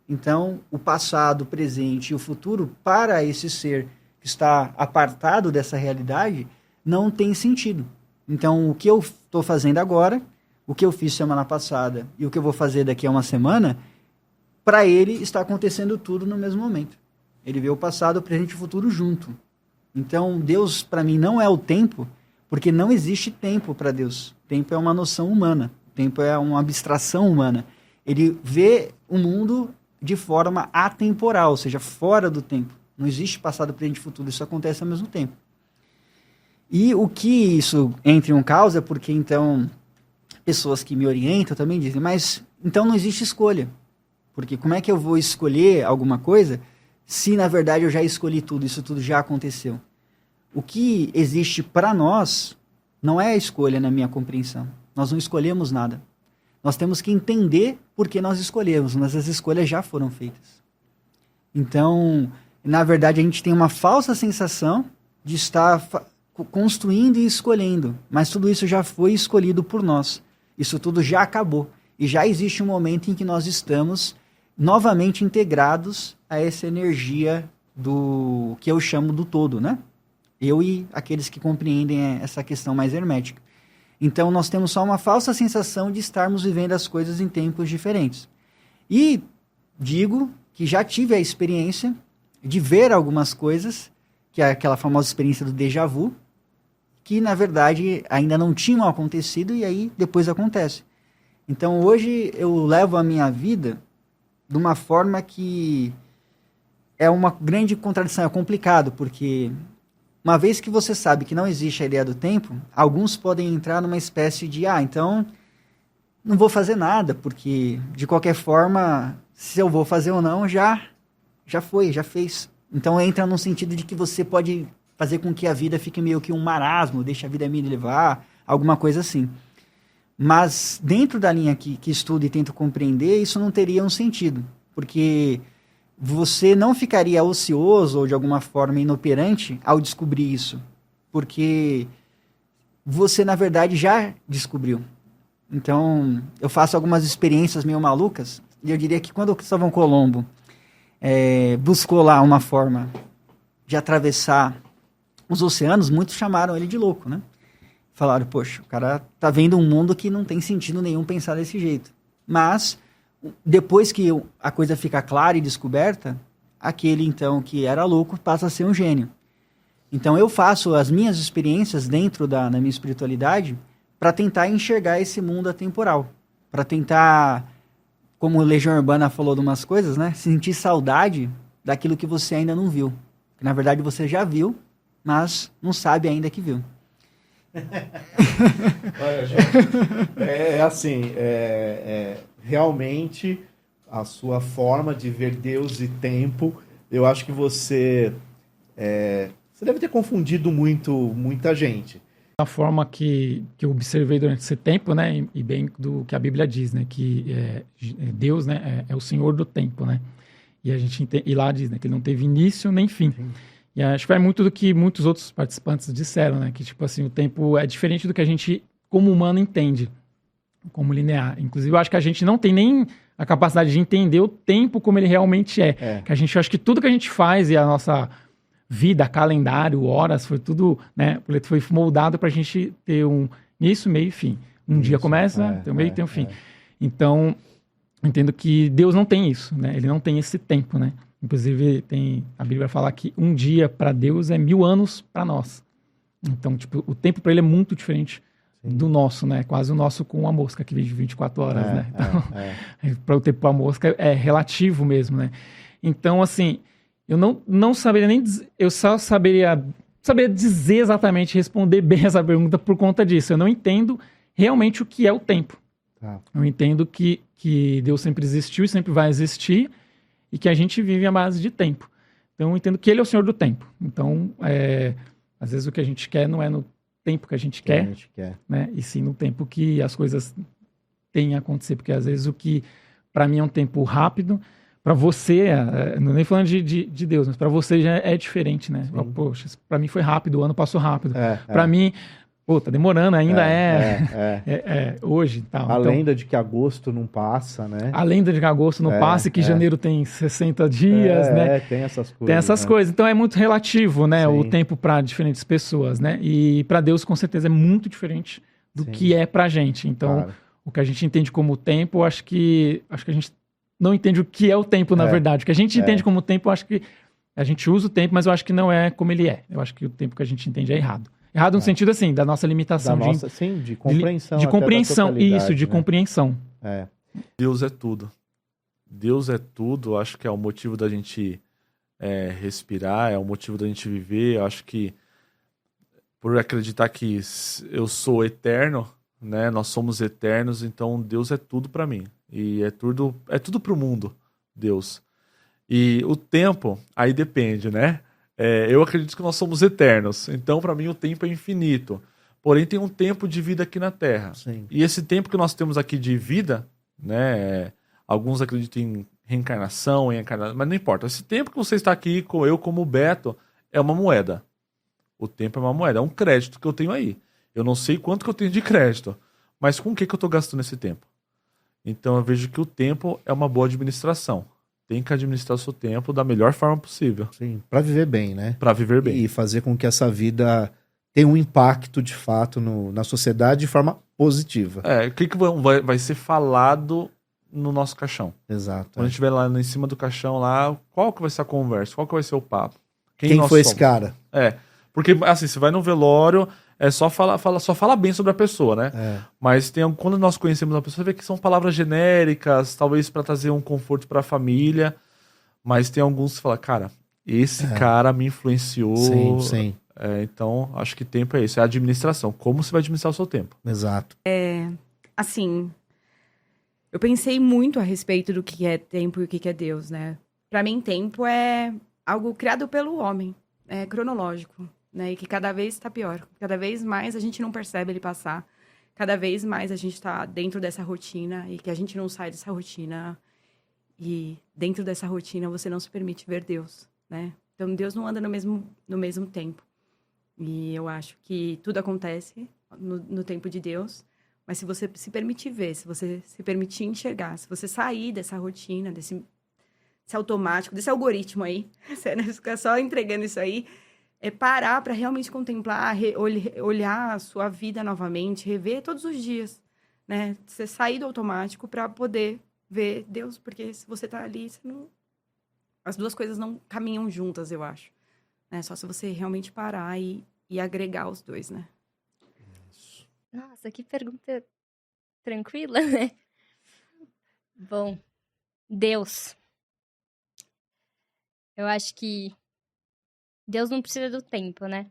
Então, o passado, o presente e o futuro, para esse ser que está apartado dessa realidade, não tem sentido. Então, o que eu estou fazendo agora, o que eu fiz semana passada e o que eu vou fazer daqui a uma semana, para ele está acontecendo tudo no mesmo momento. Ele vê o passado, o presente e o futuro junto. Então, Deus, para mim, não é o tempo, porque não existe tempo para Deus. Tempo é uma noção humana. Tempo é uma abstração humana. Ele vê o mundo de forma atemporal, ou seja, fora do tempo. Não existe passado, presente e futuro. Isso acontece ao mesmo tempo. E o que isso entra em um caos é porque, então, pessoas que me orientam também dizem, mas então não existe escolha. Porque como é que eu vou escolher alguma coisa se, na verdade, eu já escolhi tudo, isso tudo já aconteceu? O que existe para nós não é a escolha, na minha compreensão. Nós não escolhemos nada. Nós temos que entender por que nós escolhemos, mas as escolhas já foram feitas. Então, na verdade, a gente tem uma falsa sensação de estar construindo e escolhendo, mas tudo isso já foi escolhido por nós. Isso tudo já acabou. E já existe um momento em que nós estamos novamente integrados a essa energia do que eu chamo do todo, né? Eu e aqueles que compreendem essa questão mais hermética. Então, nós temos só uma falsa sensação de estarmos vivendo as coisas em tempos diferentes. E digo que já tive a experiência de ver algumas coisas, que é aquela famosa experiência do déjà vu, que, na verdade, ainda não tinham acontecido e aí depois acontece. Então, hoje, eu levo a minha vida de uma forma que é uma grande contradição, é complicado, porque uma vez que você sabe que não existe a ideia do tempo, alguns podem entrar numa espécie de, então, não vou fazer nada, porque, de qualquer forma, se eu vou fazer ou não, já foi, já fez. Então, entra num sentido de que você pode fazer com que a vida fique meio que um marasmo, deixa a vida me levar, alguma coisa assim. Mas dentro da linha que estudo e tento compreender, isso não teria um sentido. Porque você não ficaria ocioso ou de alguma forma inoperante ao descobrir isso. Porque você, na verdade, já descobriu. Então, eu faço algumas experiências meio malucas, e eu diria que quando o Cristóvão Colombo buscou lá uma forma de atravessar os oceanos, muitos chamaram ele de louco, né? Falaram, poxa, o cara tá vendo um mundo que não tem sentido nenhum pensar desse jeito. Mas, depois que a coisa fica clara e descoberta, aquele, então, que era louco passa a ser um gênio. Então, eu faço as minhas experiências dentro da minha espiritualidade para tentar enxergar esse mundo atemporal. Para tentar, como o Legião Urbana falou de umas coisas, né? Sentir saudade daquilo que você ainda não viu. Que, na verdade, você já viu, mas não sabe ainda que viu. Olha, gente, realmente a sua forma de ver Deus e tempo, eu acho que você deve ter confundido muita gente. A forma que eu observei durante esse tempo, né, e bem do que a Bíblia diz, né, que Deus, né, é o Senhor do tempo, né, e a gente e lá diz, né, que ele não teve início nem fim. Sim. E acho que vai muito do que muitos outros participantes disseram, né? Que, tipo assim, o tempo é diferente do que a gente, como humano, entende como linear. Inclusive, eu acho que a gente não tem nem a capacidade de entender o tempo como ele realmente é. Que a gente acha que tudo que a gente faz e a nossa vida, calendário, horas, foi tudo, né? Foi moldado para a gente ter um início, meio e fim. Um dia começa, tem um meio e tem um fim. Então, entendo que Deus não tem isso, né? Ele não tem esse tempo, né? Inclusive, a Bíblia fala que um dia para Deus é 1000 anos para nós. Então, tipo, o tempo para ele é muito diferente do nosso, né? Quase o nosso com a mosca, que vive 24 horas, né? Então, para o tempo para a mosca é relativo mesmo, né? Então, assim, eu não saberia nem dizer, eu só saberia dizer exatamente, responder bem essa pergunta por conta disso. Eu não entendo realmente o que é o tempo. Eu entendo que Deus sempre existiu e sempre vai existir, e que a gente vive à base de tempo. Então, eu entendo que ele é o Senhor do tempo. Então, às vezes o que a gente quer não é no tempo que a gente quer, né? E sim no tempo que as coisas têm a acontecer. Porque, às vezes, o que para mim é um tempo rápido, para você, não nem falando de Deus, mas para você já é diferente, né? Poxa, para mim foi rápido, o ano passou rápido. Para mim... Pô, tá demorando, ainda hoje. Tal. A lenda de que agosto não passa, né? A lenda de que agosto não passa e que janeiro tem 60 dias, né? Tem essas coisas. Tem essas coisas. Então é muito relativo, né? Sim. O tempo para diferentes pessoas, né? E para Deus, com certeza, é muito diferente do que é pra gente. Então, o que a gente entende como tempo, acho que a gente não entende o que é o tempo, na verdade. O que a gente entende como tempo, eu acho que a gente usa o tempo, mas eu acho que não é como ele é. Eu acho que o tempo que a gente entende é errado. Errado no sentido, assim, da nossa limitação. De compreensão. De compreensão, isso, de compreensão. Deus é tudo. Deus é tudo, acho que é o motivo da gente respirar, é o motivo da gente viver. Eu acho que, por acreditar que eu sou eterno, né, nós somos eternos, então Deus é tudo para mim. E é tudo pro mundo, Deus. E o tempo, aí depende, né? Eu acredito que nós somos eternos. Então, para mim, o tempo é infinito. Porém, tem um tempo de vida aqui na Terra. Sim. E esse tempo que nós temos aqui de vida, né? Alguns acreditam em reencarnação, mas não importa. Esse tempo que você está aqui, eu como Beto, é uma moeda. O tempo é uma moeda, é um crédito que eu tenho aí. Eu não sei quanto que eu tenho de crédito, mas com o que eu estou gastando esse tempo? Então, eu vejo que o tempo é uma boa administração. Tem que administrar o seu tempo da melhor forma possível. Sim, para viver bem, né? Para viver bem. E fazer com que essa vida tenha um impacto, de fato, na sociedade de forma positiva. O que vai ser falado no nosso caixão. Exato. Quando a gente estiver lá em cima do caixão, lá, qual que vai ser a conversa? Qual que vai ser o papo? Quem foi esse cara? Porque, assim, você vai no velório, só fala bem sobre a pessoa, né? Mas quando nós conhecemos a pessoa, você vê que são palavras genéricas, talvez para trazer um conforto para a família, mas tem alguns que falam, cara, esse cara me influenciou. Sim. Então, acho que tempo é isso, é a administração. Como você vai administrar o seu tempo? Exato. Assim, eu pensei muito a respeito do que é tempo e o que é Deus, né? Para mim, tempo é algo criado pelo homem, é cronológico. Né, e que cada vez está pior. Cada vez mais a gente não percebe ele passar. cada vez mais a gente tá dentro dessa rotina e que a gente não sai dessa rotina. E dentro dessa rotina você não se permite ver Deus, né? Então Deus não anda no mesmo tempo. E eu acho que tudo acontece no tempo de Deus, mas se você se permitir ver, se você se permitir enxergar, se você sair dessa rotina, desse automático, desse algoritmo aí, você não ficar só entregando isso aí, é parar para realmente contemplar, olhar a sua vida novamente, rever todos os dias, né? Você sair do automático para poder ver Deus, porque se você tá ali, você não... as duas coisas não caminham juntas, eu acho. Né? Só se você realmente parar e agregar os dois, né? Nossa, que pergunta tranquila, né? Bom, Deus. Eu acho que Deus não precisa do tempo, né?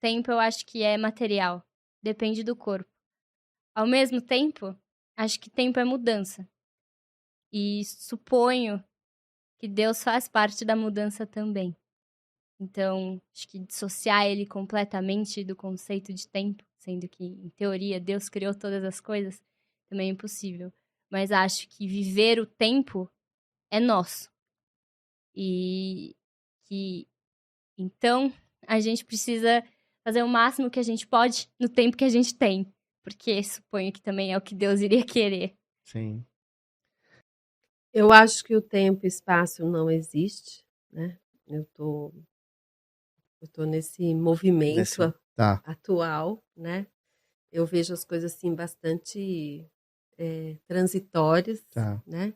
Tempo eu acho que é material. Depende do corpo. Ao mesmo tempo, acho que tempo é mudança. E suponho que Deus faz parte da mudança também. Então, acho que dissociar ele completamente do conceito de tempo, sendo que, em teoria, Deus criou todas as coisas, também é impossível. Mas acho que viver o tempo é nosso. E que, então, a gente precisa fazer o máximo que a gente pode no tempo que a gente tem. Porque suponho que também é o que Deus iria querer. Sim. Eu acho que o tempo e espaço não existe, né? Eu tô nesse movimento atual, né? Eu vejo as coisas assim bastante transitórias, né?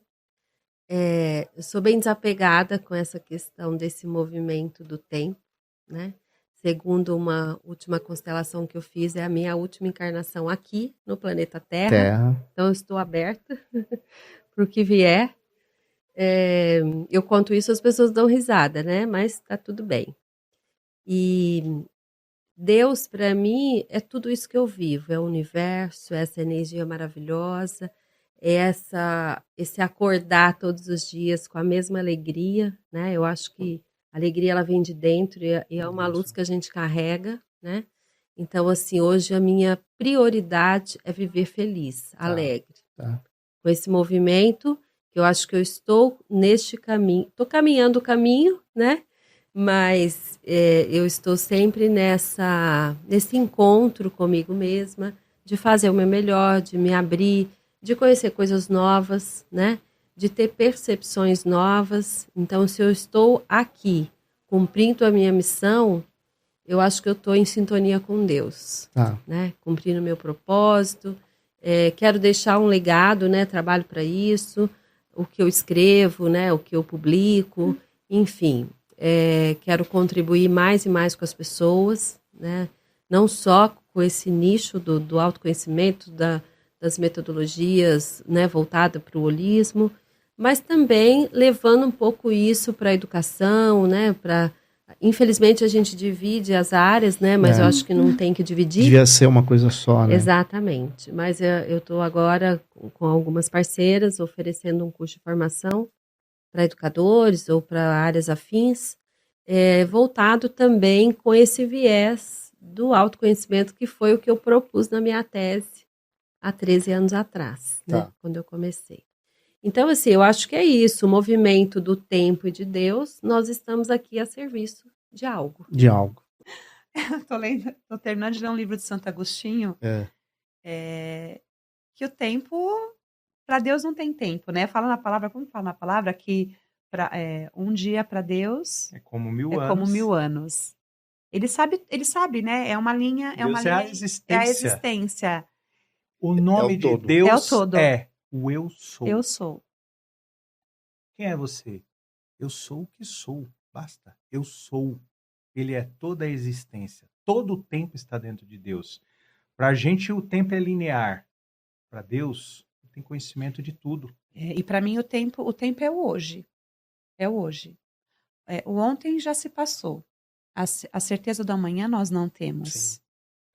Eu sou bem desapegada com essa questão desse movimento do tempo, né? Segundo uma última constelação que eu fiz, é a minha última encarnação aqui no planeta Terra. Então eu estou aberta para o que vier. Eu conto isso, as pessoas dão risada, né? Mas tá tudo bem. E Deus, para mim, é tudo isso que eu vivo. É o universo, é essa energia maravilhosa, é esse acordar todos os dias com a mesma alegria, né? Eu acho que a alegria, ela vem de dentro e é uma luz que a gente carrega, né? Então, assim, hoje a minha prioridade é viver feliz, alegre. Com esse movimento, eu acho que eu estou neste caminho, estou caminhando o caminho, né? Mas eu estou sempre nesse encontro comigo mesma, de fazer o meu melhor, de me abrir, de conhecer coisas novas, né? De ter percepções novas. Então, se eu estou aqui cumprindo a minha missão, eu acho que eu estou em sintonia com Deus, né? Cumprindo o meu propósito. Quero deixar um legado, né? Trabalho para isso. O que eu escrevo, né? O que eu publico, enfim. Quero contribuir mais e mais com as pessoas, né? Não só com esse nicho do autoconhecimento, das metodologias, né? Voltada para o holismo, mas também levando um pouco isso para a educação, né? Infelizmente a gente divide as áreas, né? Mas eu acho que não tem que dividir. Devia ser uma coisa só, né? Exatamente. Mas eu estou agora com algumas parceiras oferecendo um curso de formação para educadores ou para áreas afins, voltado também com esse viés do autoconhecimento, que foi o que eu propus na minha tese há 13 anos atrás, né? Quando eu comecei. Então, assim, eu acho que é isso, o movimento do tempo e de Deus, nós estamos aqui a serviço de algo. De algo. Tô terminando de ler um livro de Santo Agostinho, que o tempo, para Deus não tem tempo, né? Fala na palavra, como fala na palavra, que um dia para Deus é como 1000 anos. Como 1000 anos. Ele sabe, né? É uma linha, Deus é a existência. É a existência. O nome de Deus é o todo. O eu sou. Eu sou. Quem é você? Eu sou o que sou. Basta. Eu sou. Ele é toda a existência. Todo o tempo está dentro de Deus. Para a gente, o tempo é linear. Para Deus, tem conhecimento de tudo. E para mim, o tempo é o hoje. É o hoje. O ontem já se passou. A certeza do amanhã nós não temos. Sim.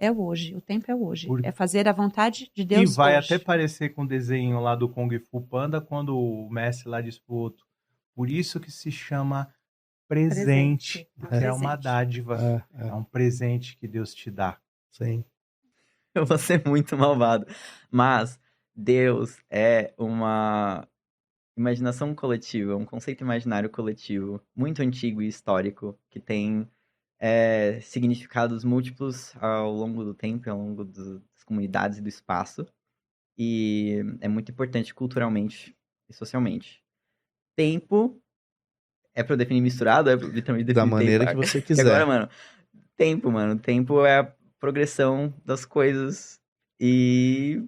É o hoje. O tempo é o hoje. É fazer a vontade de Deus. E vai hoje. até parecer com o desenho lá do Kung Fu Panda, quando o mestre lá diz pro outro. Por isso que se chama presente. Porque é uma dádiva. É um presente que Deus te dá. Sim. eu vou ser muito malvado. Mas Deus é uma imaginação coletiva, um conceito imaginário coletivo muito antigo e histórico, que tem significados múltiplos ao longo do tempo, ao longo das comunidades e do espaço. E é muito importante culturalmente e socialmente. Tempo é pra eu definir misturado, é pra eu também definir Da maneira tempo. que você Que agora, quiser. mano, tempo é a progressão das coisas e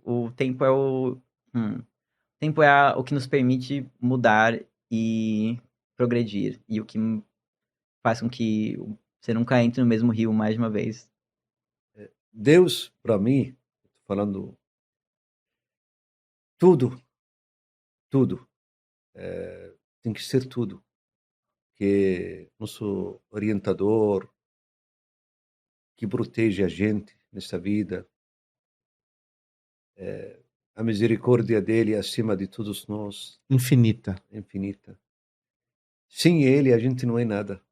o tempo é o que nos permite mudar e progredir. E o que faz com que você nunca entre no mesmo rio mais de uma vez. Deus, para mim, falando tudo, tem que ser tudo. Que nosso orientador, que protege a gente nessa vida, a misericórdia dele acima de todos nós. Infinita. Infinita. Sem ele, a gente não é nada.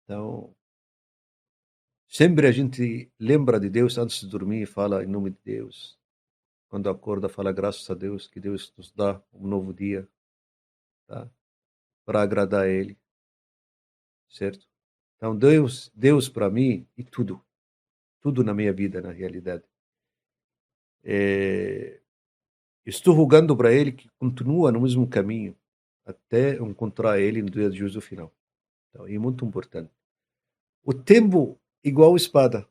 Então, sempre a gente lembra de Deus antes de dormir e fala em nome de Deus. Quando acorda, fala graças a Deus, que Deus nos dá um novo dia, tá? Para agradar a Ele, certo? Então, Deus para mim é tudo. Tudo na minha vida, na realidade. Estou rogando para Ele que continue no mesmo caminho até encontrar Ele no dia de juízo final. Então, é muito importante. O tempo igual espada.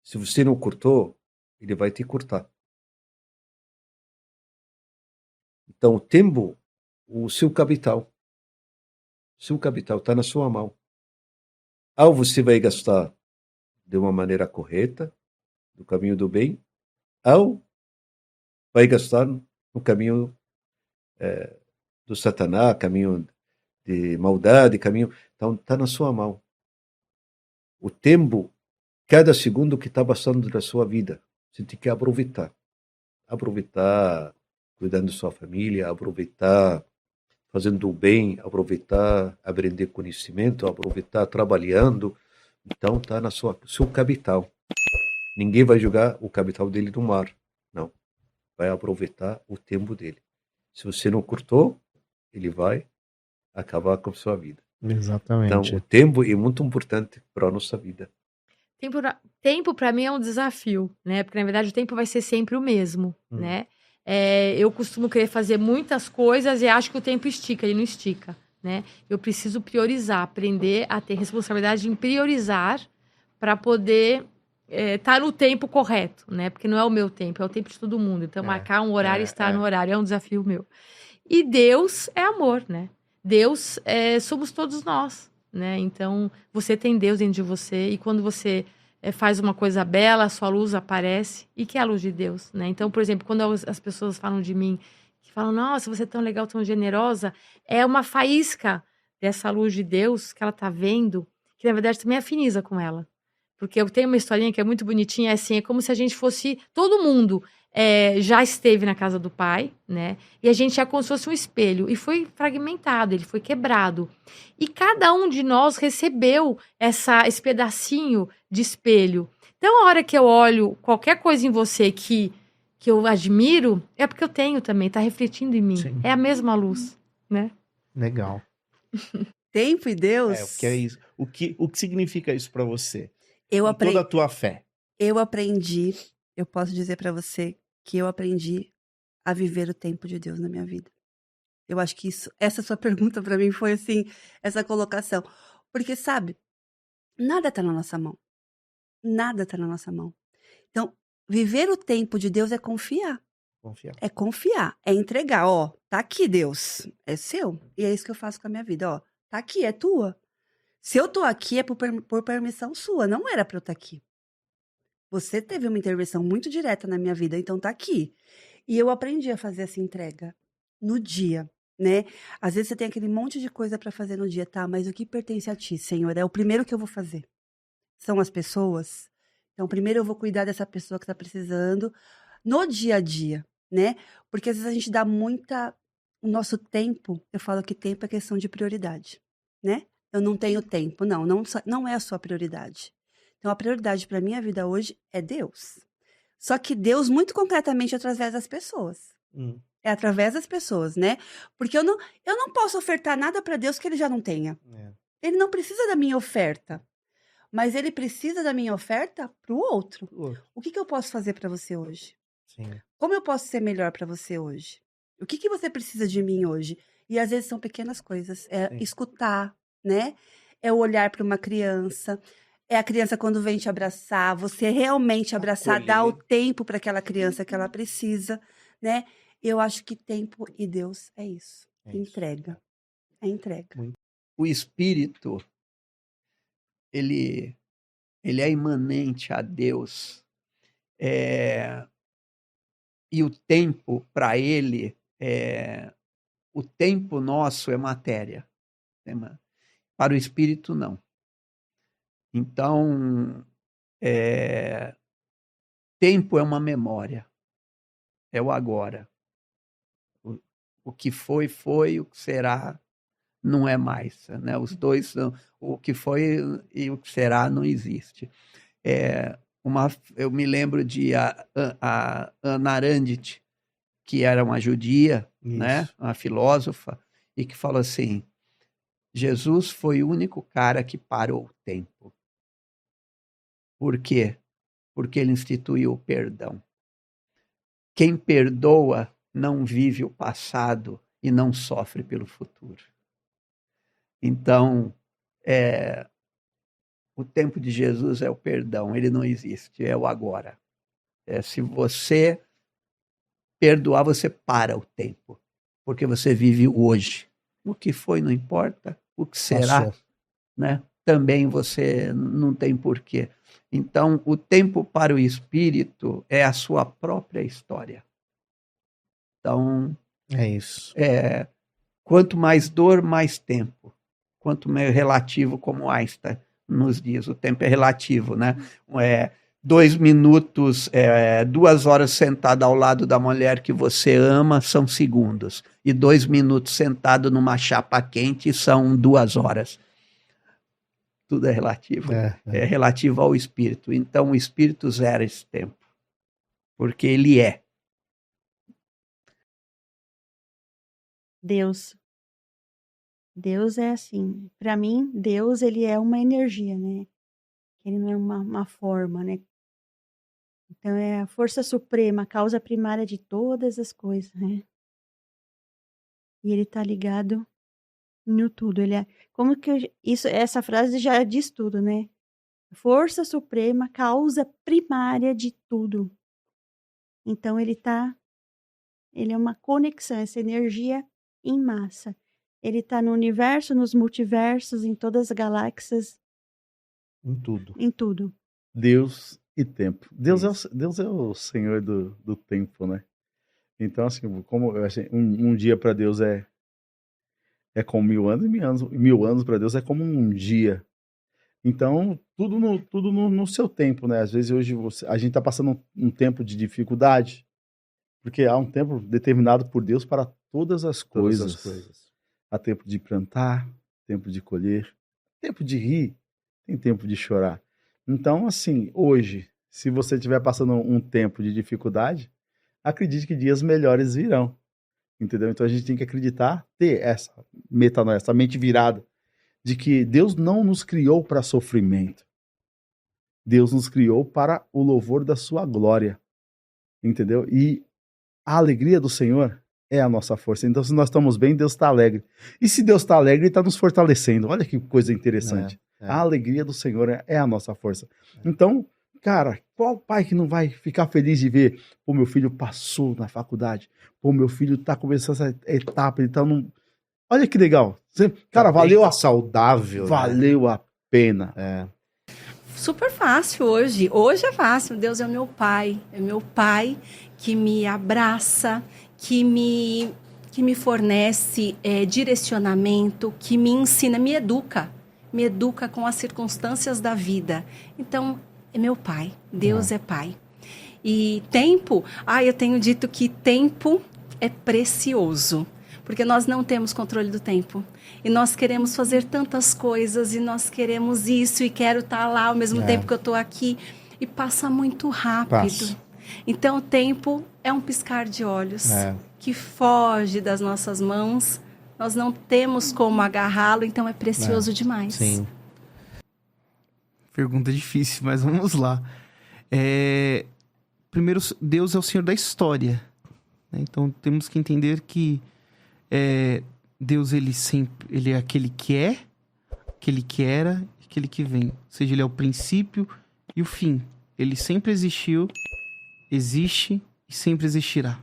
Se você não cortou, ele vai te cortar. Então, o tempo, o seu capital está na sua mão. Ou você vai gastar de uma maneira correta, do caminho do bem, ou vai gastar no caminho do Satanás, caminho de maldade, caminho. Então, está na sua mão. O tempo, cada segundo que está passando na sua vida, você tem que aproveitar. Aproveitar cuidando da sua família, aproveitar fazendo o bem, aproveitar aprender conhecimento, aproveitar trabalhando. Então, está na seu capital. Ninguém vai jogar o capital dele no mar. Não. Vai aproveitar o tempo dele. Se você não cortou, ele vai acabar com a sua vida. Exatamente. Então, o tempo é muito importante para a nossa vida. Tempo para mim é um desafio, né? Porque na verdade o tempo vai ser sempre o mesmo, né? Eu costumo querer fazer muitas coisas e acho que o tempo estica, ele não estica, né? Eu preciso priorizar, aprender a ter responsabilidade em priorizar para poder estar no tempo correto, né? Porque não é o meu tempo, é o tempo de todo mundo. Então marcar um horário e estar no horário é um desafio meu. E Deus é amor, né? Deus somos todos nós, né? Então, você tem Deus dentro de você e quando você faz uma coisa bela, a sua luz aparece. E que é a luz de Deus, né? Então, por exemplo, quando as pessoas falam de mim, que falam, nossa, você é tão legal, tão generosa, é uma faísca dessa luz de Deus que ela tá vendo, que na verdade também afiniza com ela. Porque eu tenho uma historinha que é muito bonitinha, assim, é como se a gente fosse, todo mundo já esteve na casa do Pai, né? E a gente é como se fosse um espelho. E foi fragmentado, ele foi quebrado. E cada um de nós recebeu esse pedacinho de espelho. Então, a hora que eu olho qualquer coisa em você que eu admiro, é porque eu tenho também, tá refletindo em mim. Sim. É a mesma luz, né? Legal. Tempo e Deus. O que é isso? O que significa isso para você? Eu aprendi. Toda a tua fé. Eu posso dizer para você que eu aprendi a viver o tempo de Deus na minha vida. Eu acho que essa sua pergunta para mim foi assim, essa colocação. Porque, sabe, nada tá na nossa mão. Nada tá na nossa mão. Então, viver o tempo de Deus é confiar. É confiar, é entregar. Ó, tá aqui, Deus, é seu. E é isso que eu faço com a minha vida, ó. Tá aqui, é tua. Se eu tô aqui é por permissão sua, não era para eu estar aqui. Você teve uma intervenção muito direta na minha vida, então tá aqui. E eu aprendi a fazer essa entrega no dia, né? Às vezes você tem aquele monte de coisa para fazer no dia, tá? Mas o que pertence a ti, Senhor? É o primeiro que eu vou fazer. São as pessoas. Então, primeiro eu vou cuidar dessa pessoa que tá precisando no dia a dia, né? Porque às vezes a gente dá o nosso tempo, eu falo que tempo é questão de prioridade, né? Eu não tenho tempo. Não é a sua prioridade. Então, a prioridade para minha vida hoje é Deus. Só que Deus, muito concretamente, através das pessoas. É através das pessoas, né? Porque eu não posso ofertar nada para Deus que ele já não tenha. Ele não precisa da minha oferta. Mas ele precisa da minha oferta para o outro. O que eu posso fazer para você hoje? Sim. Como eu posso ser melhor para você hoje? O que você precisa de mim hoje? E às vezes são pequenas coisas. É escutar, né? É o olhar para uma criança. É a criança quando vem te abraçar. Você realmente abraçar, dar o tempo para aquela criança que ela precisa, né? Eu acho que tempo e Deus é isso. Entrega. É entrega. O Espírito, ele é imanente a Deus. E o tempo, para ele, o tempo nosso é matéria. Para o Espírito, não. Então, tempo é uma memória. É o agora. O que foi, o que será, não é mais. Né? Os dois, o que foi e o que será, não existe. Eu me lembro de a Hannah Arendt, que era uma judia, né? Uma filósofa, e que falou assim: Jesus foi o único cara que parou o tempo. Por quê? Porque ele instituiu o perdão. Quem perdoa não vive o passado e não sofre pelo futuro. Então, o tempo de Jesus é o perdão, ele não existe, é o agora. Se você perdoar, você para o tempo, porque você vive o hoje. O que foi não importa, o que será, né? Também você não tem porquê. Então, o tempo para o Espírito é a sua própria história. Então, é isso. Quanto mais dor, mais tempo. Quanto mais relativo, como Einstein nos diz, o tempo é relativo, né? 2 minutos, 2 horas sentado ao lado da mulher que você ama são segundos. E 2 minutos sentado numa chapa quente são 2 horas. Tudo é relativo. É relativo ao Espírito. Então, o Espírito zera esse tempo. Porque ele é. Deus. Deus é assim. Para mim, Deus, ele é uma energia, né? Ele não é uma forma, né? Então, é a força suprema, a causa primária de todas as coisas, né? E ele tá ligado no tudo. Ele é... Como que essa frase já diz tudo, né? Força suprema, causa primária de tudo. Então, ele é uma conexão, essa energia em massa. Ele está no universo, nos multiversos, em todas as galáxias. Em tudo. Em tudo. Deus e tempo. Deus é o Senhor do tempo, né? Então, assim, um dia para Deus é como 1000 anos, e 1000 anos para Deus é como um dia. Então, tudo no seu tempo, né? Às vezes hoje a gente está passando um tempo de dificuldade, porque há um tempo determinado por Deus para todas as coisas. Há tempo de plantar, tempo de colher, tempo de rir, tem tempo de chorar. Então, assim, hoje, se você estiver passando um tempo de dificuldade, acredite que dias melhores virão. Entendeu? Então a gente tem que acreditar, ter essa metanoia, essa mente virada, de que Deus não nos criou para sofrimento. Deus nos criou para o louvor da sua glória. Entendeu? E a alegria do Senhor é a nossa força. Então, se nós estamos bem, Deus está alegre. E se Deus está alegre, Ele está nos fortalecendo. Olha que coisa interessante. A alegria do Senhor é a nossa força. Então, cara, qual pai que não vai ficar feliz de ver, pô, meu filho passou na faculdade, pô, meu filho está começando essa etapa, ele tá num... Olha que legal. Cara, valeu a... saudável. Valeu a pena. Super fácil hoje. Hoje é fácil. Deus é meu pai. É meu pai que me abraça, que me fornece direcionamento, que me ensina, me educa com as circunstâncias da vida. Então, é meu pai. Deus é pai. E tempo, eu tenho dito que tempo é precioso. Porque nós não temos controle do tempo. E nós queremos fazer tantas coisas, e nós queremos isso, e quero estar lá ao mesmo tempo que eu estou aqui. E passa muito rápido. Passa. Então, o tempo é um piscar de olhos que foge das nossas mãos. Nós não temos como agarrá-lo, então é precioso demais. Sim. Pergunta difícil, mas vamos lá. Primeiro, Deus é o Senhor da história, né? Então, temos que entender que Deus, ele é aquele que é, aquele que era, aquele que vem. Ou seja, ele é o princípio e o fim. Ele sempre existiu, existe e sempre existirá.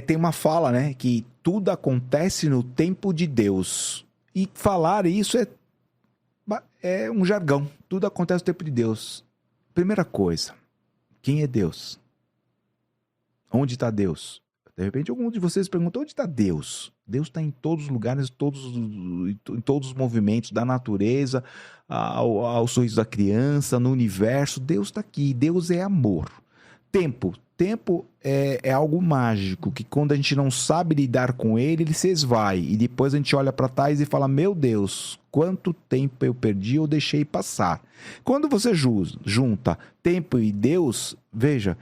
Tem uma fala, né? Que tudo acontece no tempo de Deus. E falar isso é um jargão. Tudo acontece no tempo de Deus. Primeira coisa, quem é Deus? Onde está Deus? De repente, algum de vocês pergunta, onde está Deus? Deus está em todos os lugares, em todos os movimentos da natureza, ao sorriso da criança, no universo. Deus está aqui. Deus é amor. Tempo é algo mágico, que quando a gente não sabe lidar com ele se esvai. E depois a gente olha para trás e fala, meu Deus, quanto tempo eu perdi ou deixei passar. Quando você junta tempo e Deus, veja,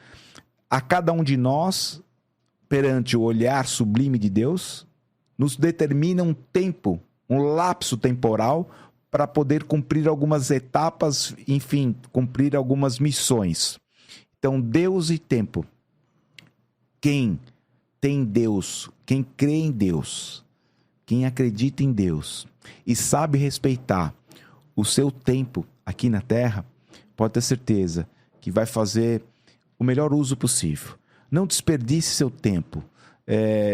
a cada um de nós, perante o olhar sublime de Deus, nos determina um tempo, um lapso temporal para poder cumprir algumas etapas, enfim, cumprir algumas missões. Então, Deus e tempo. Quem tem Deus, quem crê em Deus, quem acredita em Deus e sabe respeitar o seu tempo aqui na Terra, pode ter certeza que vai fazer o melhor uso possível. Não desperdice seu tempo.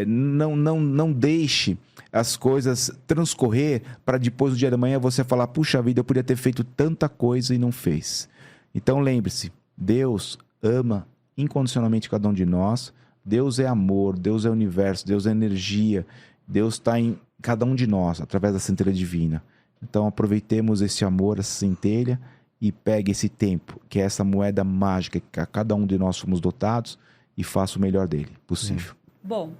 Não deixe as coisas transcorrer para depois do dia de amanhã você falar, puxa vida, eu podia ter feito tanta coisa e não fez. Então lembre-se, Deus ama incondicionalmente cada um de nós. Deus é amor, Deus é universo, Deus é energia. Deus está em cada um de nós, através da centelha divina. Então aproveitemos esse amor, essa centelha, e pegue esse tempo, que é essa moeda mágica que a cada um de nós fomos dotados, e faça o melhor dele possível. Bom,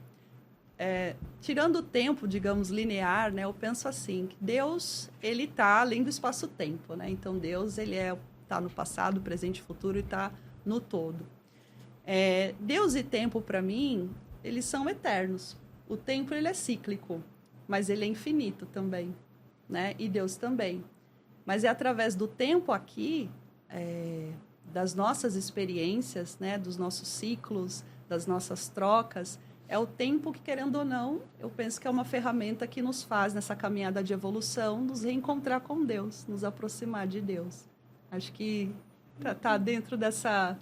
tirando o tempo, digamos, linear, né, eu penso assim, que Deus, ele está além do espaço-tempo, né? Então Deus, ele está no passado, presente e futuro, e está no todo. Deus e tempo, para mim, eles são eternos. O tempo, ele é cíclico, mas ele é infinito também, né? E Deus também. Mas é através do tempo aqui, das nossas experiências, né? Dos nossos ciclos, das nossas trocas, é o tempo que, querendo ou não, eu penso que é uma ferramenta que nos faz, nessa caminhada de evolução, nos reencontrar com Deus, nos aproximar de Deus. Acho que tá dentro dessa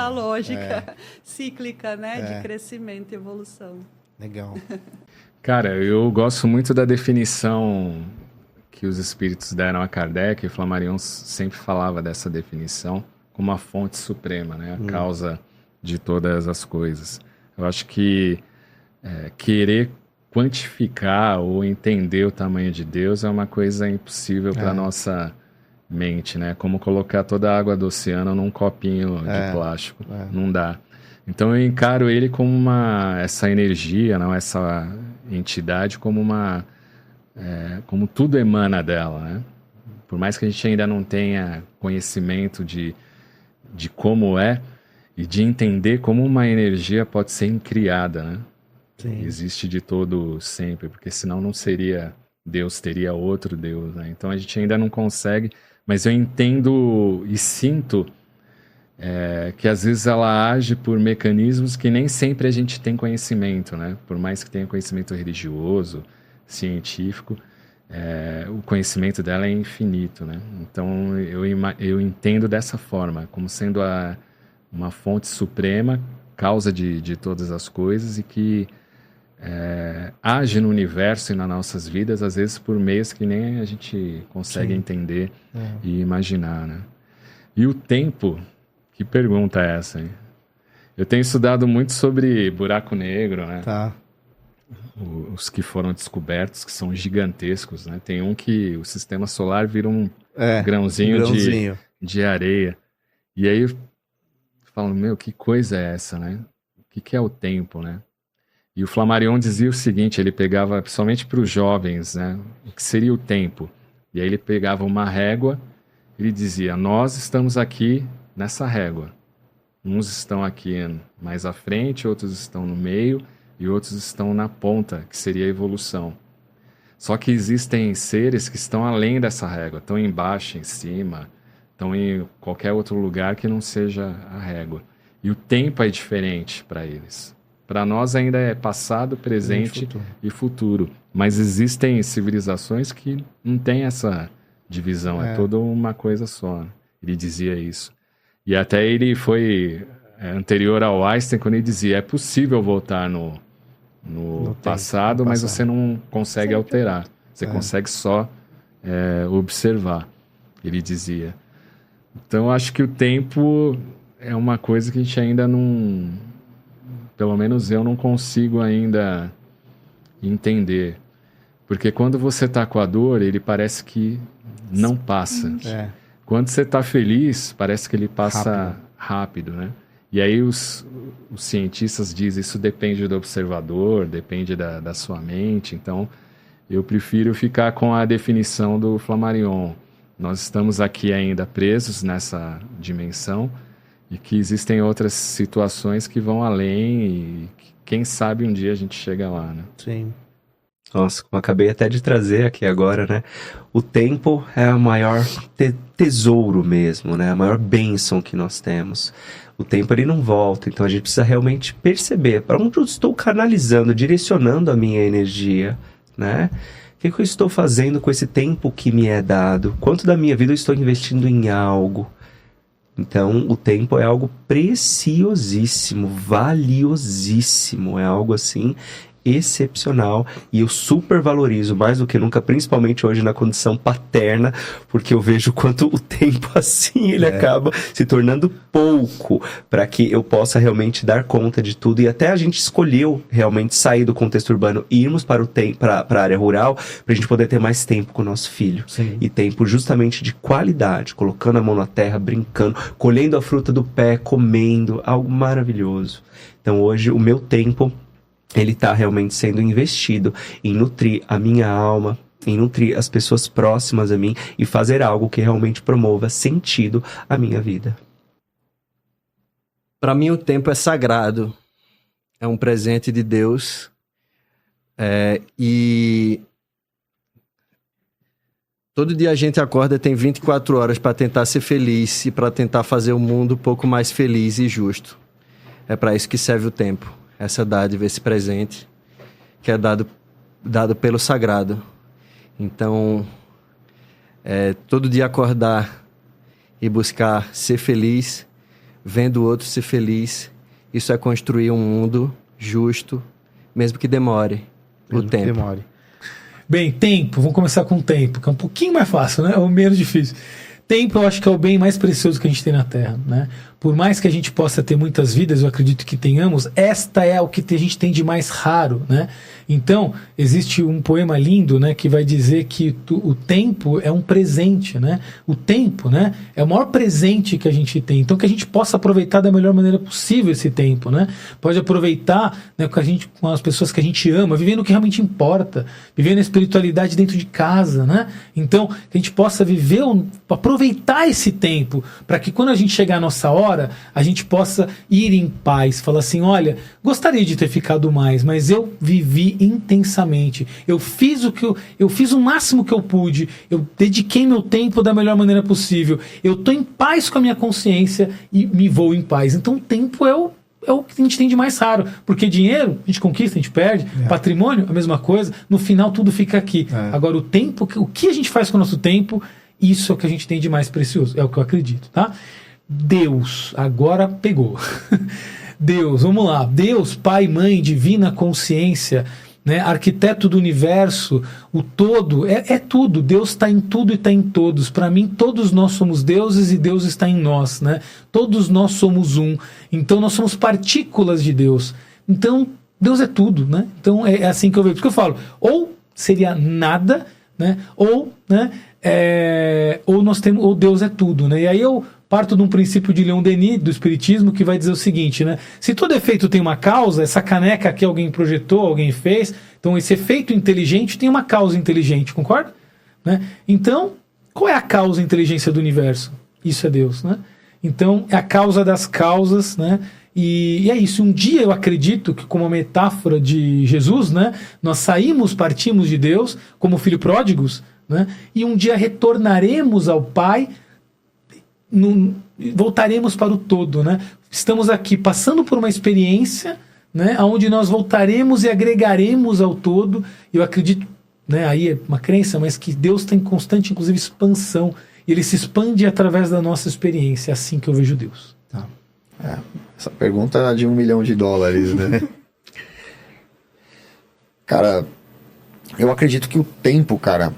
lógica cíclica, né, de crescimento e evolução. Legal. Cara, eu gosto muito da definição que os espíritos deram a Kardec, e Flammarion sempre falava dessa definição como a fonte suprema, né, a causa de todas as coisas. Eu acho que querer quantificar ou entender o tamanho de Deus é uma coisa impossível para a nossa mente, né? Como colocar toda a água do oceano num copinho de plástico. Não dá. Então eu encaro ele como essa energia, não, essa entidade, como como tudo emana dela, né? Por mais que a gente ainda não tenha conhecimento de como é, e de entender como uma energia pode ser incriada, né? Sim. Existe de todo sempre, porque senão não seria Deus, teria outro Deus, né? Então a gente ainda não consegue, mas eu entendo e sinto que às vezes ela age por mecanismos que nem sempre a gente tem conhecimento, né? Por mais que tenha conhecimento religioso, científico, o conhecimento dela é infinito, né? Então eu entendo dessa forma, como sendo uma fonte suprema, causa de todas as coisas, e que age no universo e nas nossas vidas, às vezes por meios que nem a gente consegue entender e imaginar, né? E o tempo, que pergunta é essa, hein? Eu tenho estudado muito sobre buraco negro, né? Tá. Os que foram descobertos, que são gigantescos, né? Tem um que o sistema solar vira um grãozinho. De areia. E aí falam, que coisa é essa, né? O que é o tempo, né? E o Flammarion dizia o seguinte, ele pegava, principalmente para os jovens, né, o que seria o tempo. E aí ele pegava uma régua, ele dizia, nós estamos aqui nessa régua. Uns estão aqui mais à frente, outros estão no meio e outros estão na ponta, que seria a evolução. Só que existem seres que estão além dessa régua, estão embaixo, em cima, estão em qualquer outro lugar que não seja a régua. E o tempo é diferente para eles. Para nós ainda é passado, presente e futuro. Mas existem civilizações que não têm essa divisão, é toda uma coisa só. Né? Ele dizia isso. E até ele foi anterior ao Einstein, quando ele dizia, é possível voltar no passado, mas você não consegue alterar. Você consegue só observar, ele dizia. Então, acho que o tempo é uma coisa que a gente ainda não... Pelo menos eu não consigo ainda entender. Porque quando você está com a dor, ele parece que não passa. Quando você está feliz, parece que ele passa rápido, né? E aí os cientistas dizem isso depende do observador, depende da sua mente. Então, eu prefiro ficar com a definição do Flammarion. Nós estamos aqui ainda presos nessa dimensão e que existem outras situações que vão além e quem sabe um dia a gente chega lá, né? Sim. Nossa, como acabei até de trazer aqui agora, né? O tempo é o maior tesouro mesmo, né? A maior bênção que nós temos. O tempo ele não volta, então a gente precisa realmente perceber para onde eu estou canalizando, direcionando a minha energia, né? O que eu estou fazendo com esse tempo que me é dado? Quanto da minha vida eu estou investindo em algo? Então, o tempo é algo preciosíssimo, valiosíssimo, é algo assim excepcional e eu super valorizo mais do que nunca, principalmente hoje na condição paterna, porque eu vejo quanto o tempo assim ele acaba se tornando pouco para que eu possa realmente dar conta de tudo. E até a gente escolheu realmente sair do contexto urbano e irmos para a área rural para a gente poder ter mais tempo com o nosso filho. Sim. E tempo justamente de qualidade, colocando a mão na terra, brincando, colhendo a fruta do pé, comendo, algo maravilhoso. Então hoje o meu tempo ele está realmente sendo investido em nutrir a minha alma, em nutrir as pessoas próximas a mim e fazer algo que realmente promova sentido à minha vida. Para mim o tempo é sagrado, é um presente de Deus e todo dia a gente acorda, tem 24 horas para tentar ser feliz e para tentar fazer o mundo um pouco mais feliz e justo. É para isso que serve o tempo. Essa dádiva, esse presente que é dado pelo sagrado. Então, todo dia acordar e buscar ser feliz, vendo o outro ser feliz, isso é construir um mundo justo, mesmo que demore o tempo. Bem, tempo, vamos começar com o tempo, que é um pouquinho mais fácil, né? Ou menos difícil. Tempo eu acho que é o bem mais precioso que a gente tem na Terra, né? Por mais que a gente possa ter muitas vidas, eu acredito que tenhamos, esta é o que a gente tem de mais raro, né? Então, existe um poema lindo, né, que vai dizer que o tempo é um presente, né? O tempo, né, é o maior presente que a gente tem. Então, que a gente possa aproveitar da melhor maneira possível esse tempo, né? Pode aproveitar, né, com as pessoas que a gente ama, vivendo o que realmente importa, vivendo a espiritualidade dentro de casa, né? Então, que a gente possa aproveitar esse tempo, para que quando a gente chegar à nossa hora, a gente possa ir em paz, falar assim, olha, gostaria de ter ficado mais, mas eu vivi intensamente, eu fiz o máximo que eu pude, eu dediquei meu tempo da melhor maneira possível, eu estou em paz com a minha consciência e me vou em paz. Então o tempo é o que a gente tem de mais raro, porque dinheiro a gente conquista, a gente perde, patrimônio a mesma coisa, no final tudo fica aqui. Agora o tempo, o que a gente faz com o nosso tempo, isso é o que a gente tem de mais precioso, é o que eu acredito, tá? Deus, agora pegou. Deus, vamos lá. Deus, Pai, Mãe, Divina Consciência, né? Arquiteto do universo, o todo, é tudo. Deus está em tudo e está em todos. Para mim, todos nós somos deuses e Deus está em nós, né? Todos nós somos um. Então, nós somos partículas de Deus. Então, Deus é tudo, né? Então, é assim que eu vejo. Porque eu falo, ou seria nada, né? Ou, né? Ou Deus é tudo, né? E aí eu parto de um princípio de Leon Denis, do Espiritismo, que vai dizer o seguinte, né? Se todo efeito tem uma causa, essa caneca aqui alguém projetou, alguém fez, então esse efeito inteligente tem uma causa inteligente, concorda? Né? Então, qual é a causa e inteligência do universo? Isso é Deus, né? Então, é a causa das causas, né? E é isso. Um dia eu acredito que, como a metáfora de Jesus, né? Nós partimos de Deus como filho pródigos, né? E um dia retornaremos ao Pai, voltaremos para o todo, né? Estamos aqui passando por uma experiência, né? Onde nós voltaremos e agregaremos ao todo. Eu acredito, né? Aí é uma crença, mas que Deus tem constante, inclusive, expansão. E ele se expande através da nossa experiência. É assim que eu vejo Deus. Tá. Essa pergunta é de $1 milhão, né? Cara, eu acredito que o tempo, cara,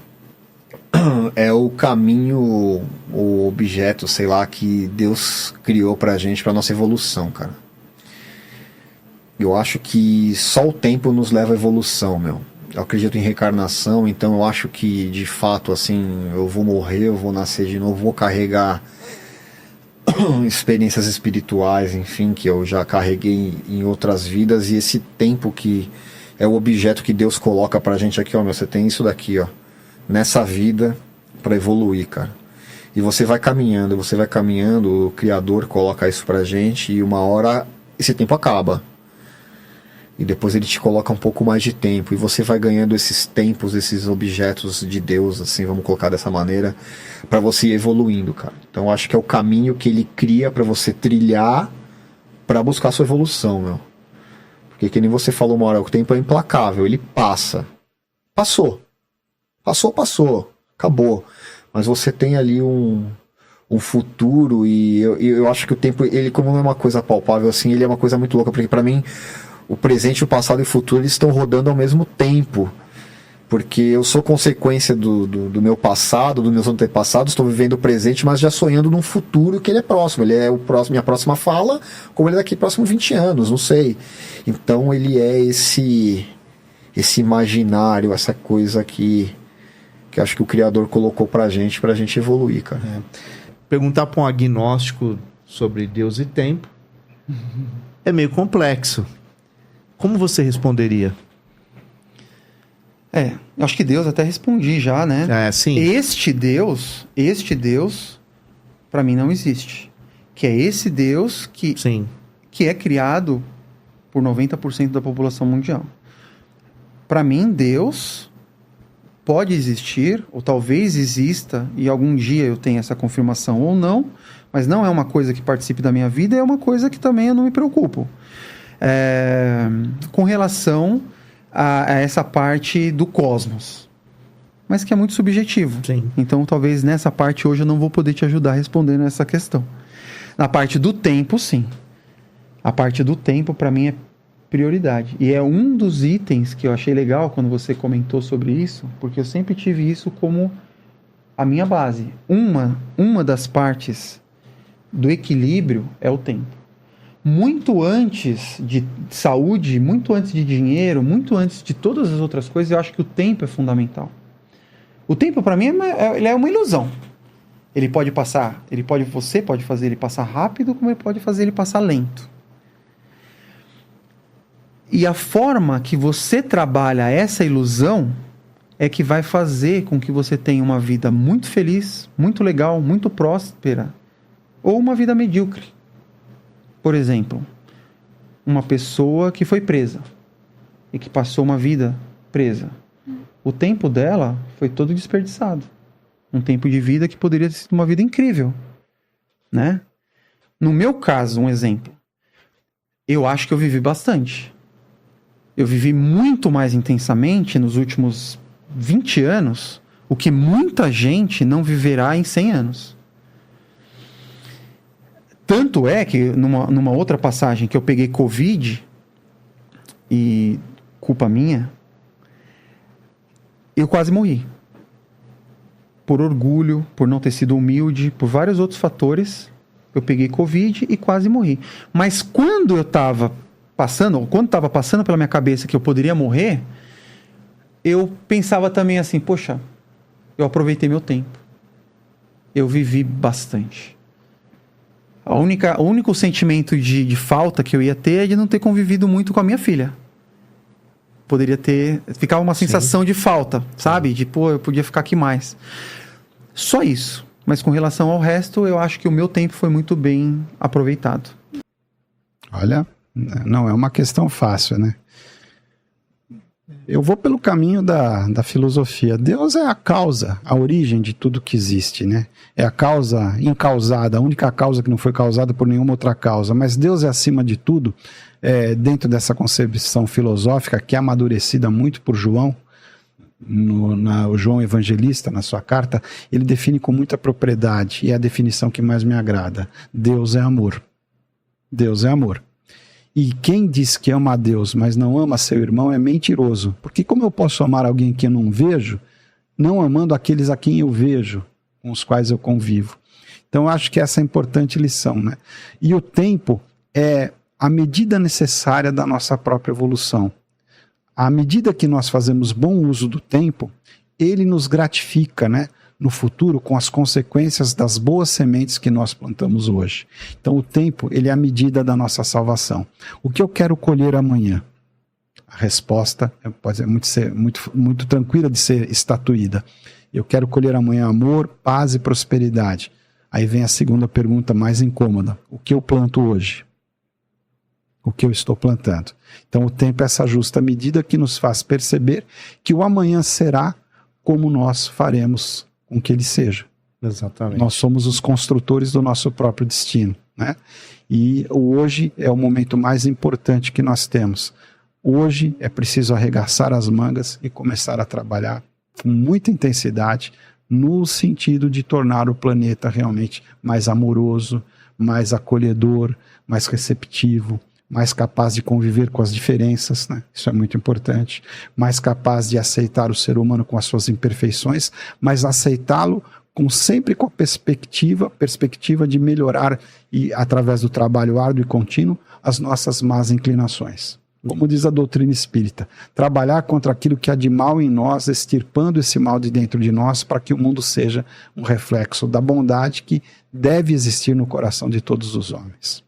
é o caminho, o objeto, sei lá, que Deus criou pra gente, pra nossa evolução, cara. Eu acho que só o tempo nos leva à evolução, meu. Eu acredito em reencarnação, então eu acho que, de fato, assim, eu vou morrer, eu vou nascer de novo, vou carregar experiências espirituais, enfim, que eu já carreguei em outras vidas, e esse tempo que é o objeto que Deus coloca pra gente aqui, ó, meu, você tem isso daqui, ó, nessa vida, pra evoluir, cara. E você vai caminhando, o Criador coloca isso pra gente, e uma hora esse tempo acaba. E depois ele te coloca um pouco mais de tempo. E você vai ganhando esses tempos, esses objetos de Deus, assim, vamos colocar dessa maneira, para você ir evoluindo, cara. Então eu acho que é o caminho que ele cria para você trilhar para buscar a sua evolução, meu. Porque que nem você falou uma hora, o tempo é implacável, ele passa. Passou. Acabou. Mas você tem ali um futuro, e eu acho que o tempo, ele como não é uma coisa palpável assim, ele é uma coisa muito louca, porque para mim o presente, o passado e o futuro, eles estão rodando ao mesmo tempo. Porque eu sou consequência do meu passado, dos meus antepassados, estou vivendo o presente, mas já sonhando num futuro que ele é próximo. Ele é minha próxima fala, como ele é daqui próximo 20 anos, não sei. Então ele é esse imaginário, essa coisa que acho que o Criador colocou pra gente evoluir, cara. Perguntar para um agnóstico sobre Deus e tempo é meio complexo. Como você responderia? Eu acho que Deus até respondi já, né? Sim. Este Deus, para mim não existe. Que é esse Deus que é criado por 90% da população mundial. Para mim, Deus pode existir, ou talvez exista, e algum dia eu tenha essa confirmação ou não, mas não é uma coisa que participe da minha vida, é uma coisa que também eu não me preocupo. Com relação a essa parte do cosmos, mas que é muito subjetivo. Então talvez nessa parte hoje eu não vou poder te ajudar respondendo essa questão. Na parte do tempo, sim. A parte do tempo para mim é prioridade, e é um dos itens que eu achei legal quando você comentou sobre isso, porque eu sempre tive isso como a minha base. Uma das partes do equilíbrio é o tempo. Muito antes de saúde, muito antes de dinheiro, muito antes de todas as outras coisas, eu acho que o tempo é fundamental. O tempo, para mim, ele é uma ilusão. Ele pode passar, você pode fazer ele passar rápido, como ele pode fazer ele passar lento. E a forma que você trabalha essa ilusão é que vai fazer com que você tenha uma vida muito feliz, muito legal, muito próspera, ou uma vida medíocre. Por exemplo, uma pessoa que foi presa e que passou uma vida presa. O tempo dela foi todo desperdiçado. Um tempo de vida que poderia ter sido uma vida incrível, né? No meu caso, um exemplo. Eu acho que eu vivi bastante. Eu vivi muito mais intensamente nos últimos 20 anos, o que muita gente não viverá em 100 anos. Tanto é que, numa outra passagem que eu peguei Covid, e culpa minha, eu quase morri. Por orgulho, por não ter sido humilde, por vários outros fatores, eu peguei Covid e quase morri. Mas quando eu estava passando pela minha cabeça que eu poderia morrer, eu pensava também assim, poxa, eu aproveitei meu tempo. Eu vivi bastante. O único sentimento de falta que eu ia ter é de não ter convivido muito com a minha filha. Poderia ficava uma sensação de falta, sabe? De, pô, eu podia ficar aqui mais. Só isso. Mas com relação ao resto, eu acho que o meu tempo foi muito bem aproveitado. Olha, não é uma questão fácil, né? Eu vou pelo caminho da filosofia. Deus é a causa, a origem de tudo que existe, né? É a causa incausada, a única causa que não foi causada por nenhuma outra causa. Mas Deus é acima de tudo, dentro dessa concepção filosófica que é amadurecida muito por João, o João Evangelista, na sua carta, ele define com muita propriedade, e é a definição que mais me agrada. Deus é amor. Deus é amor. E quem diz que ama a Deus, mas não ama seu irmão, é mentiroso. Porque como eu posso amar alguém que eu não vejo, não amando aqueles a quem eu vejo, com os quais eu convivo? Então eu acho que essa é a importante lição, né? E o tempo é a medida necessária da nossa própria evolução. À medida que nós fazemos bom uso do tempo, ele nos gratifica, né, no futuro com as consequências das boas sementes que nós plantamos hoje. Então o tempo, ele é a medida da nossa salvação. O que eu quero colher amanhã? A resposta pode ser muito tranquila de ser estatuída. Eu quero colher amanhã amor, paz e prosperidade. Aí vem a segunda pergunta mais incômoda. O que eu planto hoje? O que eu estou plantando? Então o tempo é essa justa medida que nos faz perceber que o amanhã será como nós faremos com que ele seja. Exatamente. Nós somos os construtores do nosso próprio destino, né? E o hoje é o momento mais importante que nós temos. Hoje é preciso arregaçar as mangas e começar a trabalhar com muita intensidade no sentido de tornar o planeta realmente mais amoroso, mais acolhedor, mais receptivo, mais capaz de conviver com as diferenças, né? Isso é muito importante, mais capaz de aceitar o ser humano com as suas imperfeições, mas aceitá-lo sempre com a perspectiva de melhorar, e através do trabalho árduo e contínuo, as nossas más inclinações. Como diz a doutrina espírita, trabalhar contra aquilo que há de mal em nós, extirpando esse mal de dentro de nós, para que o mundo seja um reflexo da bondade que deve existir no coração de todos os homens.